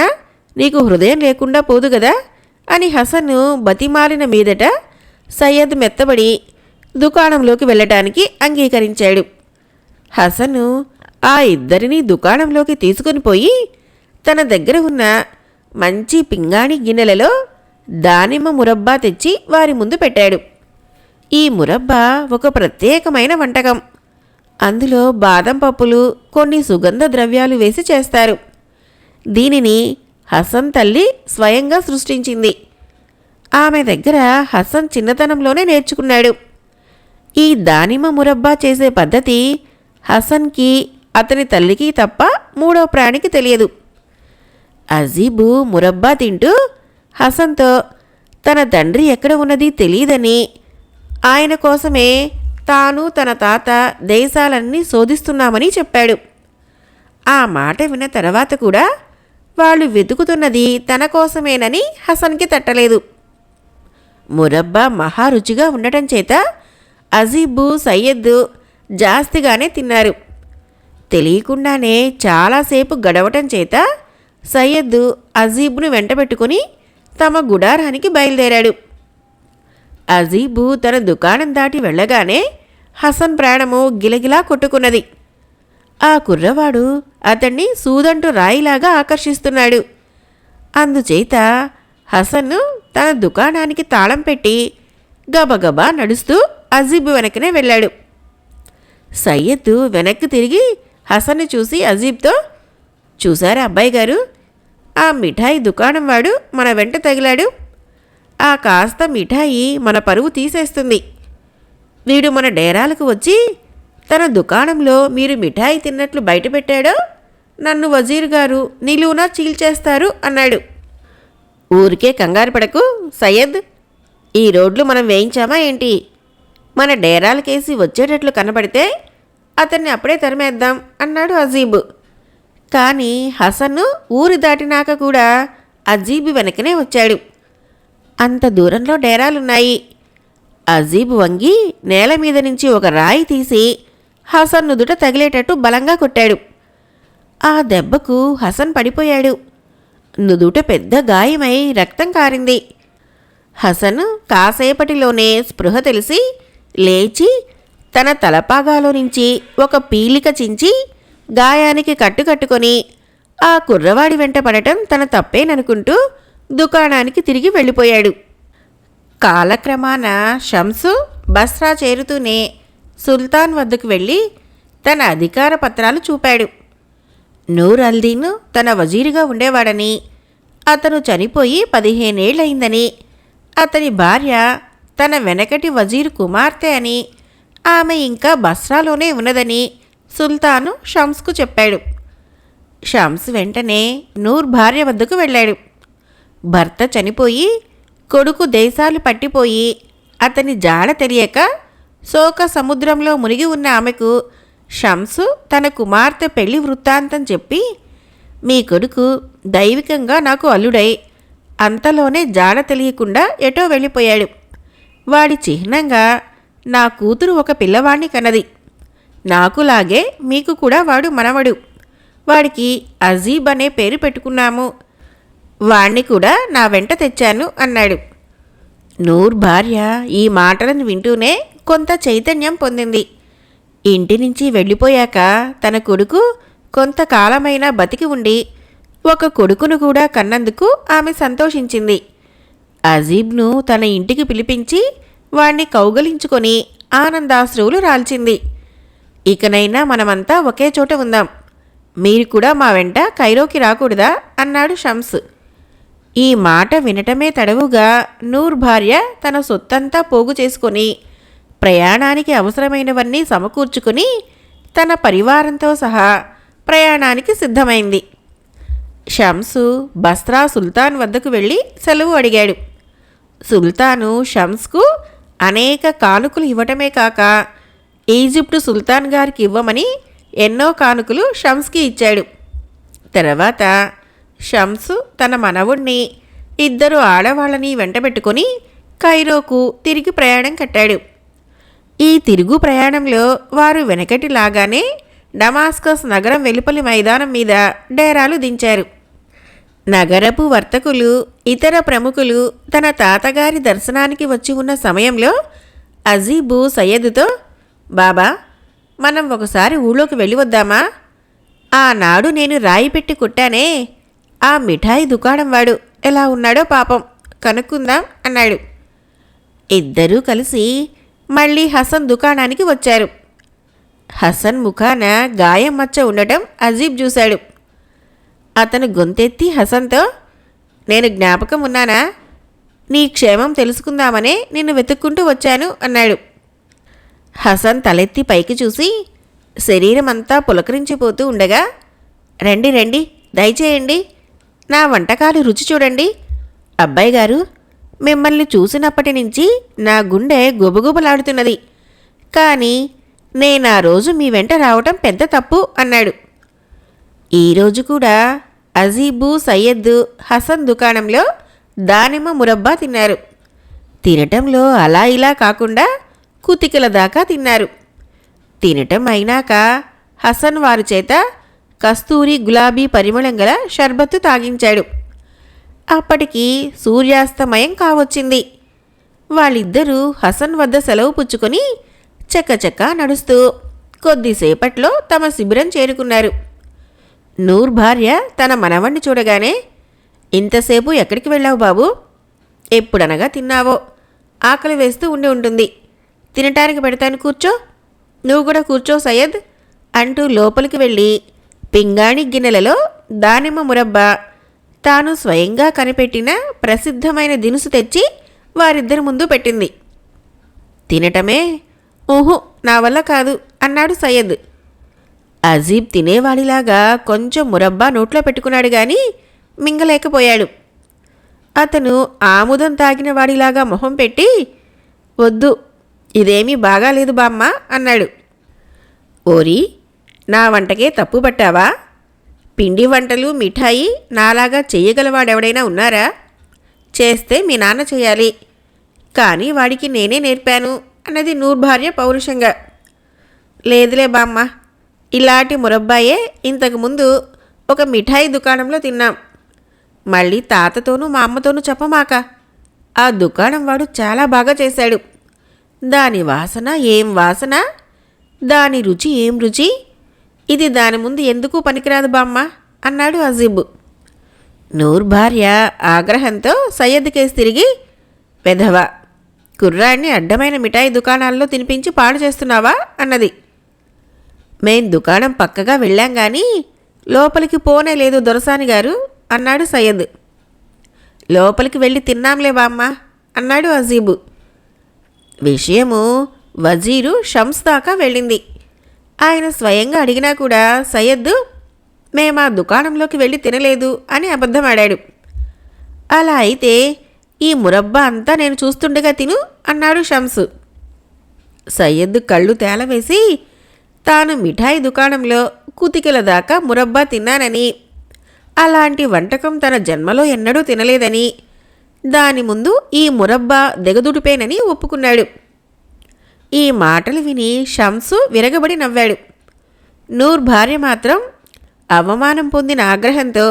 నీకు హృదయం లేకుండా పోదు గదా అని హసన్ను బతిమాలిన మీదట సయ్యద్ మెత్తబడి దుకాణంలోకి వెళ్ళటానికి అంగీకరించాడు. హసను ఆ ఇద్దరినీ దుకాణంలోకి తీసుకుని పోయి తన దగ్గర ఉన్న మంచి పింగాణి గిన్నెలలో దానిమ్మ మురబ్బా తెచ్చి వారి ముందు పెట్టాడు. ఈ మురబ్బా ఒక ప్రత్యేకమైన వంటకం. అందులో బాదం పప్పులు, కొన్ని సుగంధ ద్రవ్యాలు వేసి చేస్తారు. దీనిని హసన్ తల్లి స్వయంగా సృష్టించింది. ఆమె దగ్గర హసన్ చిన్నతనంలోనే నేర్చుకున్నాడు. ఈ దానిమ్మ మురబ్బా చేసే పద్ధతి హసన్కి, అతని తల్లికి తప్ప మూడో ప్రాణికి తెలియదు. అజీబు మురబ్బా తింటూ హసన్తో తన తండ్రి ఎక్కడ ఉన్నది తెలియదని, ఆయన కోసమే తాను తన తాత దేశాలన్నీ శోధిస్తున్నామని చెప్పాడు. ఆ మాట విన్న తర్వాత కూడా వాళ్ళు వెతుకుతున్నది తన కోసమేనని హసన్కి తట్టలేదు. మురబ్బా మహారుచిగా ఉండటం చేత అజీబు, సయ్యద్ జాస్తిగానే తిన్నారు. తెలియకుండానే చాలాసేపు గడవటం చేత సయ్యద్ అజీబ్ను వెంటబెట్టుకుని తమ గుడారానికి బయలుదేరాడు. అజీబు తన దుకాణం దాటి వెళ్ళగానే హసన్ ప్రాణము గిలగిలా కొట్టుకున్నది. ఆ కుర్రవాడు అతన్ని సూదంటు రాయిలాగా ఆకర్షిస్తున్నాడు. అందుచేత హసన్ను తన దుకాణానికి తాళం పెట్టి గబగబా నడుస్తూ అజీబు వెనకనే వెళ్ళాడు. సయ్యద్ వెనక్కి తిరిగి హసన్ను చూసి అజీబ్తో, చూశారా అబ్బాయి గారు, ఆ మిఠాయి దుకాణం వాడు మన వెంట తగిలాడు. ఆ కాస్త మిఠాయి మన పరువు తీసేస్తుంది. వీడు మన డేరాలకు వచ్చి తన దుకాణంలో మీరు మిఠాయి తిన్నట్లు బయటపెట్టాడో నన్ను వజీర్ గారు నిలువునా చీల్చేస్తారు అన్నాడు. ఊరికే కంగారు పడకు సయ్యద్, ఈ రోడ్లు మనం వేయించామా ఏంటి? మన డేరాలకేసి వచ్చేటట్లు కనబడితే అతన్ని అప్పుడే తరిమేద్దాం అన్నాడు అజీబ్. కానీ హసన్ను ఊరి దాటినాక కూడా అజీబ్ వెనకనే వచ్చాడు. అంత దూరంలో డేరాలున్నాయి. అజీబ్ వంగి నేల మీద నుంచి ఒక రాయి తీసి హసన్ నుదుట తగిలేటట్టు బలంగా కొట్టాడు. ఆ దెబ్బకు హసన్ పడిపోయాడు. నుదుట పెద్ద గాయమై రక్తం కారింది. హసన్ కాసేపటిలోనే స్పృహ తెలిసి లేచి తన తలపాగాలో నుంచి ఒక పీలిక చించి గాయానికి కట్టుకట్టుకొని ఆ కుర్రవాడి వెంట పడటం తన తప్పేననుకుంటూ దుకాణానికి తిరిగి వెళ్ళిపోయాడు. కాలక్రమాన షంసు బస్రా చేరుతూనే సుల్తాన్ వద్దకు వెళ్ళి తన అధికార పత్రాలు చూపాడు. నూర్ అల్దీన్ తన వజీరుగా ఉండేవాడని, అతను చనిపోయి 15 ఏళ్లయిందని, అతని భార్య తన వెనకటి వజీరు కుమార్తె అని, ఆమె ఇంకా బస్రాలోనే ఉన్నదని సుల్తాను షంస్కు చెప్పాడు. షంస్ వెంటనే నూర్ భార్య వద్దకు వెళ్ళాడు. భర్త చనిపోయి కొడుకు దేశాలు పట్టిపోయి అతని జాడ తెలియక శోక సముద్రంలో మునిగి ఉన్న ఆమెకు షంసు తన కుమార్తె పెళ్లి వృత్తాంతం చెప్పి, మీ కొడుకు దైవికంగా నాకు అల్లుడై అంతలోనే జాడ తెలియకుండా ఎటో వెళ్ళిపోయాడు. వాడి చిహ్నంగా నా కూతురు ఒక పిల్లవాణ్ణి కన్నది. నాకులాగే మీకు కూడా వాడు మనవడు. వాడికి అజీబ్ అనే పేరు పెట్టుకున్నాము. వాణ్ణి కూడా నా వెంట తెచ్చాను అన్నాడు. నూర్ భార్య ఈ మాటలను వింటూనే కొంత చైతన్యం పొందింది. ఇంటి నుంచి వెళ్ళిపోయాక తన కొడుకు కొంతకాలమైనా బతికి ఉండి ఒక కొడుకును కూడా కన్నందుకు ఆమె సంతోషించింది. అజీబ్ను తన ఇంటికి పిలిపించి వాణ్ణి కౌగలించుకొని ఆనందాశ్రువులు రాల్చింది. ఇకనైనా మనమంతా ఒకే చోట ఉందాం. మీరు కూడా మా వెంట కైరోకి రాకూడదా అన్నాడు షంస్. ఈ మాట వినటమే తడవుగా నూర్ భార్య తన సొత్తంతా పోగు చేసుకొని ప్రయాణానికి అవసరమైనవన్నీ సమకూర్చుకుని తన పరివారంతో సహా ప్రయాణానికి సిద్ధమైంది. షంసు బస్రా సుల్తాన్ వద్దకు వెళ్ళి సెలవు అడిగాడు. సుల్తాను షంస్కు అనేక కానుకలు ఇవ్వటమే కాక ఈజిప్టు సుల్తాన్ గారికి ఇవ్వమని ఎన్నో కానుకలు షంస్కి ఇచ్చాడు. తర్వాత షంసు తన మనవుణ్ణి 2 ఆడవాళ్ళని వెంటబెట్టుకొని కైరోకు తిరిగి ప్రయాణం కట్టాడు. ఈ తిరుగు ప్రయాణంలో వారు వెనకటిలాగానే డమాస్కస్ నగరం వెలుపలి మైదానం మీద డేరాలు దించారు. నగరపు వర్తకులు, ఇతర ప్రముఖులు తన తాతగారి దర్శనానికి వచ్చి ఉన్న సమయంలో అజీబు సయ్యద్తో, బాబా, మనం ఒకసారి ఊళ్ళోకి వెళ్ళి వద్దామా? ఆనాడు నేను రాయి పెట్టి కొట్టానే, ఆ మిఠాయి దుకాణం వాడు ఎలా ఉన్నాడో పాపం కనుక్కుందాం అన్నాడు. ఇద్దరూ కలిసి మళ్ళీ హసన్ దుకాణానికి వచ్చారు. హసన్ ముఖాన గాయం మచ్చ ఉండటం అజీబ్ చూశాడు. అతను గొంతెత్తి హసన్తో, నేను జ్ఞాపకం ఉన్నానా? నీ క్షేమం తెలుసుకుందామనే నిన్ను వెతుక్కుంటూ వచ్చాను అన్నాడు. హసన్ తలెత్తి పైకి చూసి శరీరమంతా పులకరించిపోతూ ఉండగా, రండి రండి, దయచేయండి, నా వంటకాలు రుచి చూడండి. అబ్బాయి గారు, మిమ్మల్ని చూసినప్పటి నుంచి నా గుండె గుబగుబలాడుతున్నది. కానీ నేనా రోజు మీ వెంట రావటం పెద్ద తప్పు అన్నాడు. ఈరోజు కూడా అజీబు, సయ్యద్ హసన్ దుకాణంలో దానిమ్మ మురబ్బా తిన్నారు. తినటంలో అలా ఇలా కాకుండా కుతికల దాకా తిన్నారు. తినటం అయినాక హసన్ వారి చేత కస్తూరి గులాబీ పరిమళం గల షర్బత్తు తాగించాడు. అప్పటికి సూర్యాస్తమయం కావచ్చింది. వాళ్ళిద్దరూ హసన్ వద్ద సెలవు పుచ్చుకొని చకచకా నడుస్తూ కొద్దిసేపట్లో తమ శిబిరం చేరుకున్నారు. నూర్ భార్య తన మనవణ్ణి చూడగానే, ఇంతసేపు ఎక్కడికి వెళ్ళావు బాబు? ఎప్పుడనగా తిన్నావో, ఆకలి వేస్తూ ఉండి ఉంటుంది. తినటానికి పెడతాను, కూర్చో. నువ్వు కూడా కూర్చో సయ్యద్ అంటూ లోపలికి వెళ్ళి పింగాణి గిన్నెలలో దానిమ్మ మురబ్బా, తాను స్వయంగా కనిపెట్టిన ప్రసిద్ధమైన దినుసు తెచ్చి వారిద్దరి ముందు పెట్టింది. తినటమే, ఊహు, నా వల్ల కాదు అన్నాడు సయ్యద్. అజీబ్ తినేవాడిలాగా కొంచెం మురబ్బా నోట్లో పెట్టుకున్నాడు గాని మింగలేకపోయాడు. అతను ఆముదం తాగిన వాడిలాగా మొహం పెట్టి, వద్దు, ఇదేమీ బాగాలేదు బామ్మ అన్నాడు. ఓరి, నా వంటకే తప్పు పట్టావా? పిండి వంటలు, మిఠాయి నాలాగా చెయ్యగలవాడెవడైనా ఉన్నారా? చేస్తే మీ నాన్న చేయాలి, కానీ వాడికి నేనే నేర్పాను అన్నది నూర్ భార్య పౌరుషంగా. లేదులే బామ్మ, ఇలాంటి మురబ్బాయే ఇంతకుముందు ఒక మిఠాయి దుకాణంలో తిన్నాం. మళ్ళీ తాతతోనూ మా అమ్మతోనూ చెప్పమాక. ఆ దుకాణం వాడు చాలా బాగా చేశాడు. దాని వాసన ఏం వాసన, దాని రుచి ఏం రుచి, ఇది దాని ముందు ఎందుకు పనికిరాదు బామ్మ అన్నాడు అజీబ్. నూర్ భార్య ఆగ్రహంతో సయ్యద్ కేసి తిరిగి, వెధవ, కుర్రాడిని అడ్డమైన మిఠాయి దుకాణాల్లో తినిపించి పాడు చేస్తున్నావా అన్నది. మేం దుకాణం పక్కగా వెళ్ళాం గాని లోపలికి పోనే లేదు దొరసాని గారు అన్నాడు సయ్యద్. లోపలికి వెళ్ళి తిన్నాంలే బామ్మ అన్నాడు అజీబు. విషయము వజీరు షమ్స్ దాకా వెళ్ళింది. ఆయన స్వయంగా అడిగినా కూడా సయ్యద్ మేమా దుకాణంలోకి వెళ్ళి తినలేదు అని అబద్ధమాడాడు. అలా అయితే ఈ మురబ్బా అంతా నేను చూస్తుండగా తిను అన్నాడు షమ్సు. సయ్యద్ కళ్ళు తేలవేసి తాను మిఠాయి దుకాణంలో కుతికల దాకా మురబ్బా తిన్నానని, అలాంటి వంటకం తన జన్మలో ఎన్నడూ తినలేదని, దాని ముందు ఈ మురబ్బా దిగదుడిపేనని ఒప్పుకున్నాడు. ఈ మాటలు విని షమ్సు విరగబడి నవ్వాడు. నూర్ భార్య మాత్రం అవమానం పొందిన ఆగ్రహంతో,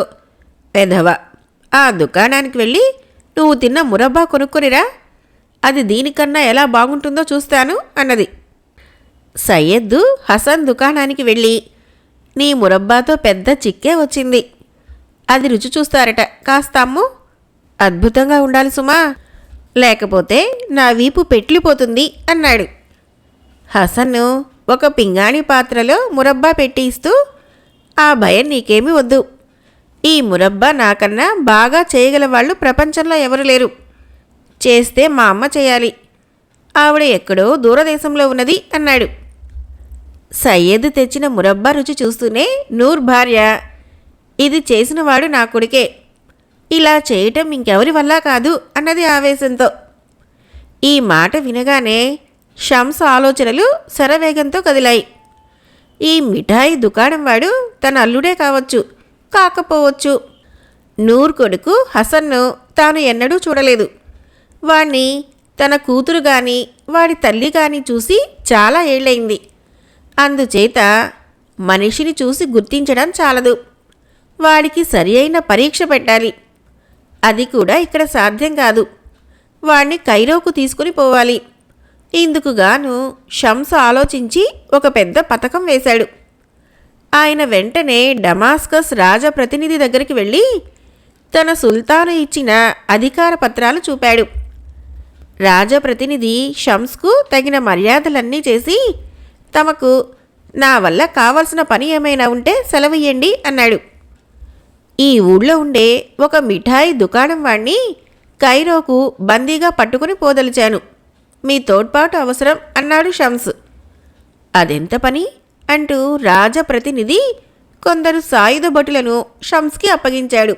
పెదవ, ఆ దుకాణానికి వెళ్ళి నువ్వు తిన్న మురబ్బా కొనుక్కొనిరా, అది దీనికన్నా ఎలా బాగుంటుందో చూస్తాను అన్నది. సయ్యద్ హసన్ దుకాణానికి వెళ్ళి నీ మురబ్బాతో పెద్ద చిక్కే వచ్చింది, అది రుచి చూస్తారట, కాస్త అమ్ము, అద్భుతంగా ఉండాలి సుమా, లేకపోతే నా వీపు పెట్లిపోతుంది అన్నాడు. హసన్ను ఒక పింగాణి పాత్రలో మురబ్బా పెట్టి ఇస్తూ, ఆ భయం నీకేమీ వద్దు, ఈ మురబ్బా నాకన్నా బాగా చేయగల వాళ్ళు ప్రపంచంలో ఎవరు లేరు, చేస్తే మా అమ్మ చేయాలి, ఆవిడ ఎక్కడో దూరదేశంలో ఉన్నది అన్నాడు. సయ్యద్ తెచ్చిన మురబ్బా రుచి చూస్తూనే నూర్ భార్య, ఇది చేసినవాడు నా కొడుకే, ఇలా చేయటం ఇంకెవరి వల్ల కాదు అన్నది ఆవేశంతో. ఈ మాట వినగానే షమ్స్ ఆలోచనలు శరవేగంతో కదిలాయి. ఈ మిఠాయి దుకాణం వాడు తన అల్లుడే కావచ్చు, కాకపోవచ్చు. నూర్ కొడుకు హసన్ను తాను ఎన్నడూ చూడలేదు. వాణ్ణి తన కూతురు గాని వాడి తల్లి గాని చూసి చాలా ఏళ్ళయింది. అందుచేత మనిషిని చూసి గుర్తించడం చాలదు, వాడికి సరి అయిన పరీక్ష పెట్టాలి. అది కూడా ఇక్కడ సాధ్యం కాదు. వాణ్ణి కైరోకు తీసుకుని పోవాలి. ఇందుకుగాను షమ్స్ ఆలోచించి ఒక పెద్ద పథకం వేశాడు. ఆయన వెంటనే డమాస్కస్ రాజప్రతినిధి దగ్గరికి వెళ్ళి తన సుల్తాను ఇచ్చిన అధికార పత్రాలు చూపాడు. రాజప్రతినిధి షమ్స్కు తగిన మర్యాదలన్నీ చేసి, తమకు నా వల్ల కావలసిన పని ఏమైనా ఉంటే సెలవియ్యండి అన్నాడు. ఈ ఊళ్ళో ఉండే ఒక మిఠాయి దుకాణం వాణ్ణి కైరోకు బందీగా పట్టుకుని పోదలిచాను, మీ తోడ్పాటు అవసరం అన్నాడు షమ్స్. అదెంత పని అంటూ రాజప్రతినిధి కొందరు సాయుధ భటులను షమ్స్కి అప్పగించాడు.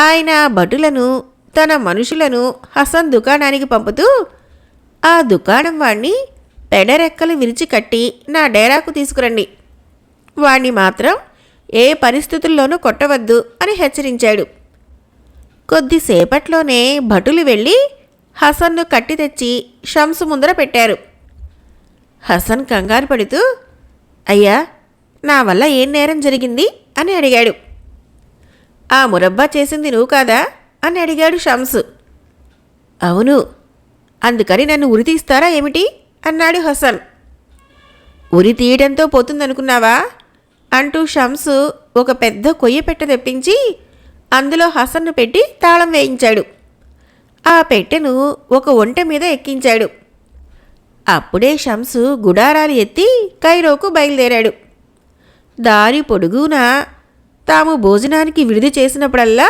ఆయన భటులను తన మనుషులను హసన్ దుకాణానికి పంపుతూ, ఆ దుకాణం వాణ్ణి పెడరెక్కలు విరిచి కట్టి నా డేరాకు తీసుకురండి, వాణ్ణి మాత్రం ఏ పరిస్థితుల్లోనూ కొట్టవద్దు అని హెచ్చరించాడు. కొద్దిసేపట్లోనే భటులు వెళ్ళి హసన్ను కట్టి తెచ్చి షమ్సు ముందర పెట్టారు. హసన్ కంగారు పడుతూ, అయ్యా, నా వల్ల ఏం నేరం జరిగింది అని అడిగాడు. ఆ మురబ్బా చేసింది నువ్వు కాదా అని అడిగాడు షమ్సు. అవును, అందుకని నన్ను ఉరి తీస్తారా ఏమిటి అన్నాడు హసన్. ఉరి తీయడంతో పోతుందనుకున్నావా అంటూ షమ్సు ఒక పెద్ద కొయ్య పెట్టె తెప్పించి అందులో హసన్ను పెట్టి తాళం వేయించాడు. ఆ పెట్టెను ఒక ఒంటె మీద ఎక్కించాడు. అప్పుడే షమ్సు గుడారాలు ఎత్తి కైరోకు బయలుదేరాడు. దారి పొడుగునా తాము భోజనానికి విడిది చేసినప్పుడల్లా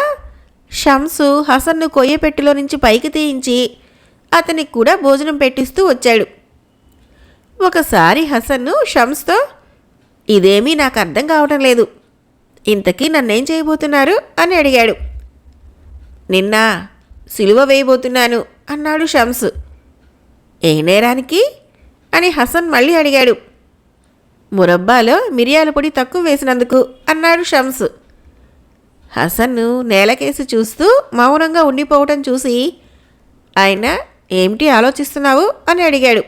షమ్సు హసన్ను కొయ్యపెట్టిలో నుంచి పైకి తీయించి అతనికి కూడా భోజనం పెట్టిస్తూ వచ్చాడు. ఒకసారి హసన్ను షమ్స్తో, ఇదేమీ నాకు అర్థం కావటం లేదు, ఇంతకీ నన్నేం చేయబోతున్నారు అని అడిగాడు. నిన్న సిలువ వేయబోతున్నాను అన్నాడు షమ్స్. ఏ నేరానికి అని హసన్ మళ్ళీ అడిగాడు. మురబ్బాలో మిరియాల పొడి తక్కువ వేసినందుకు అన్నాడు షమ్స్. హసన్ను నేలకేసి చూస్తూ మౌనంగా ఉండిపోవటం చూసి ఆయన, ఏమిటి ఆలోచిస్తున్నావు అని అడిగాడు.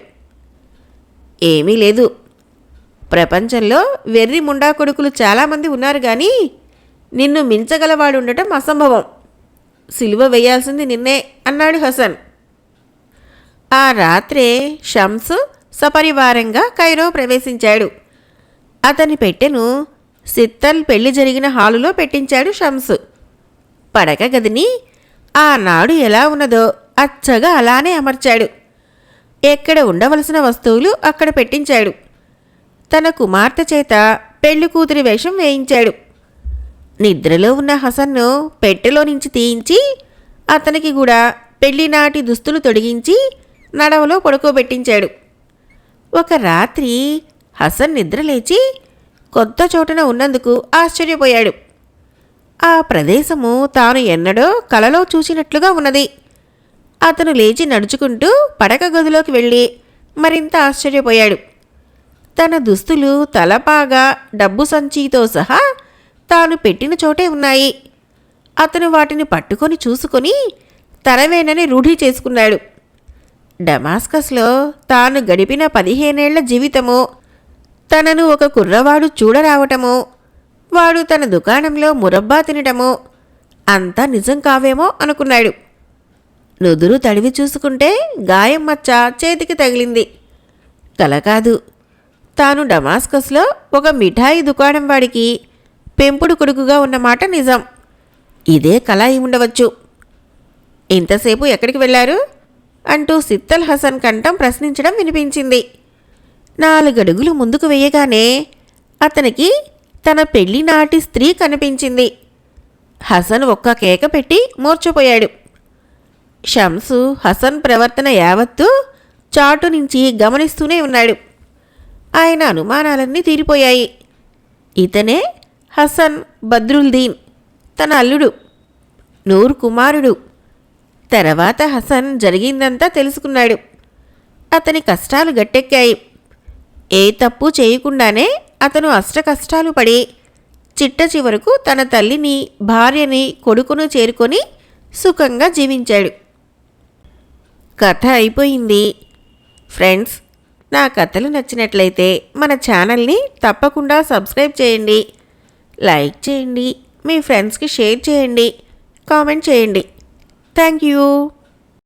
ఏమీ లేదు, ప్రపంచంలో వెర్రి ముండా కొడుకులు చాలామంది ఉన్నారు కానీ నిన్ను మించగలవాడు ఉండటం అసంభవం, సిలువ వేయాల్సింది నిన్నే అన్నాడు హసన్. ఆ రాత్రే షమ్స్ సపరివారంగా కైరో ప్రవేశించాడు. అతని పెట్టెను సిత్తల్ పెళ్లి జరిగిన హాలులో పెట్టించాడు షమ్స్. పడక గదిని ఆనాడు ఎలా ఉన్నదో అచ్చగా అలానే అమర్చాడు. ఎక్కడ ఉండవలసిన వస్తువులు అక్కడ పెట్టించాడు. తన కుమార్తె చేత పెళ్లి కూతురి వేషం వేయించాడు. నిద్రలో ఉన్న హసన్ను పెట్టెలో నుంచి తీయించి అతనికి కూడా పెళ్లినాటి దుస్తులు తొడిగించి నడవలో పడుకోబెట్టించాడు. ఒక రాత్రి హసన్ నిద్రలేచి కొత్త చోటున ఉన్నందుకు ఆశ్చర్యపోయాడు. ఆ ప్రదేశము తాను ఎన్నడో కలలో చూసినట్లుగా ఉన్నది. అతను లేచి నడుచుకుంటూ పడక గదిలోకి వెళ్ళి మరింత ఆశ్చర్యపోయాడు. తన దుస్తులు, తలపాగా, డబ్బు సంచితో సహా తాను పెట్టిన చోటే ఉన్నాయి. అతను వాటిని పట్టుకొని చూసుకొని తనవేనని రూఢి చేసుకున్నాడు. డమాస్కస్లో తాను గడిపిన 15 ఏళ్ల జీవితము, తనను ఒక కుర్రవాడు చూడరావటము, వాడు తన దుకాణంలో మురబ్బా తినటము అంతా నిజం కావేమో అనుకున్నాడు. నుదురు తడివి చూసుకుంటే గాయం మచ్చ చేతికి తగిలింది. కల కాదు. తాను డమాస్కస్లో ఒక మిఠాయి దుకాణం వాడికి పెంపుడు కొడుకుగా ఉన్నమాట నిజం. ఇదే కల అయి ఉండవచ్చు. ఇంతసేపు ఎక్కడికి వెళ్ళారు అంటూ సిత్తల్ హసన్ కంఠం ప్రశ్నించడం వినిపించింది. 4 అడుగులు ముందుకు వేయగానే అతనికి తన పెళ్లినాటి స్త్రీ కనిపించింది. హసన్ ఒక్క కేక పెట్టి మూర్ఛపోయాడు. షంసు హసన్ ప్రవర్తన యావత్తూ చాటు నుంచి గమనిస్తూనే ఉన్నాడు. ఆయన అనుమానాలన్నీ తీరిపోయాయి. ఇతనే హసన్ బద్రుల్దీన్, తన అల్లుడు, నూర్ కుమారుడు. తర్వాత హసన్ జరిగిందంతా తెలుసుకున్నాడు. అతని కష్టాలు గట్టెక్కాయి. ఏ తప్పు చేయకుండానే అతను అష్టకష్టాలు పడి చిట్ట చివరకు తన తల్లిని, భార్యని, కొడుకును చేరుకొని సుఖంగా జీవించాడు. కథ అయిపోయింది. ఫ్రెండ్స్, నా కథలు నచ్చినట్లయితే మన ఛానల్ని తప్పకుండా సబ్స్క్రైబ్ చేయండి, లైక్ చేయండి, మీ ఫ్రెండ్స్కి షేర్ చేయండి, కామెంట్ చేయండి. Thank you.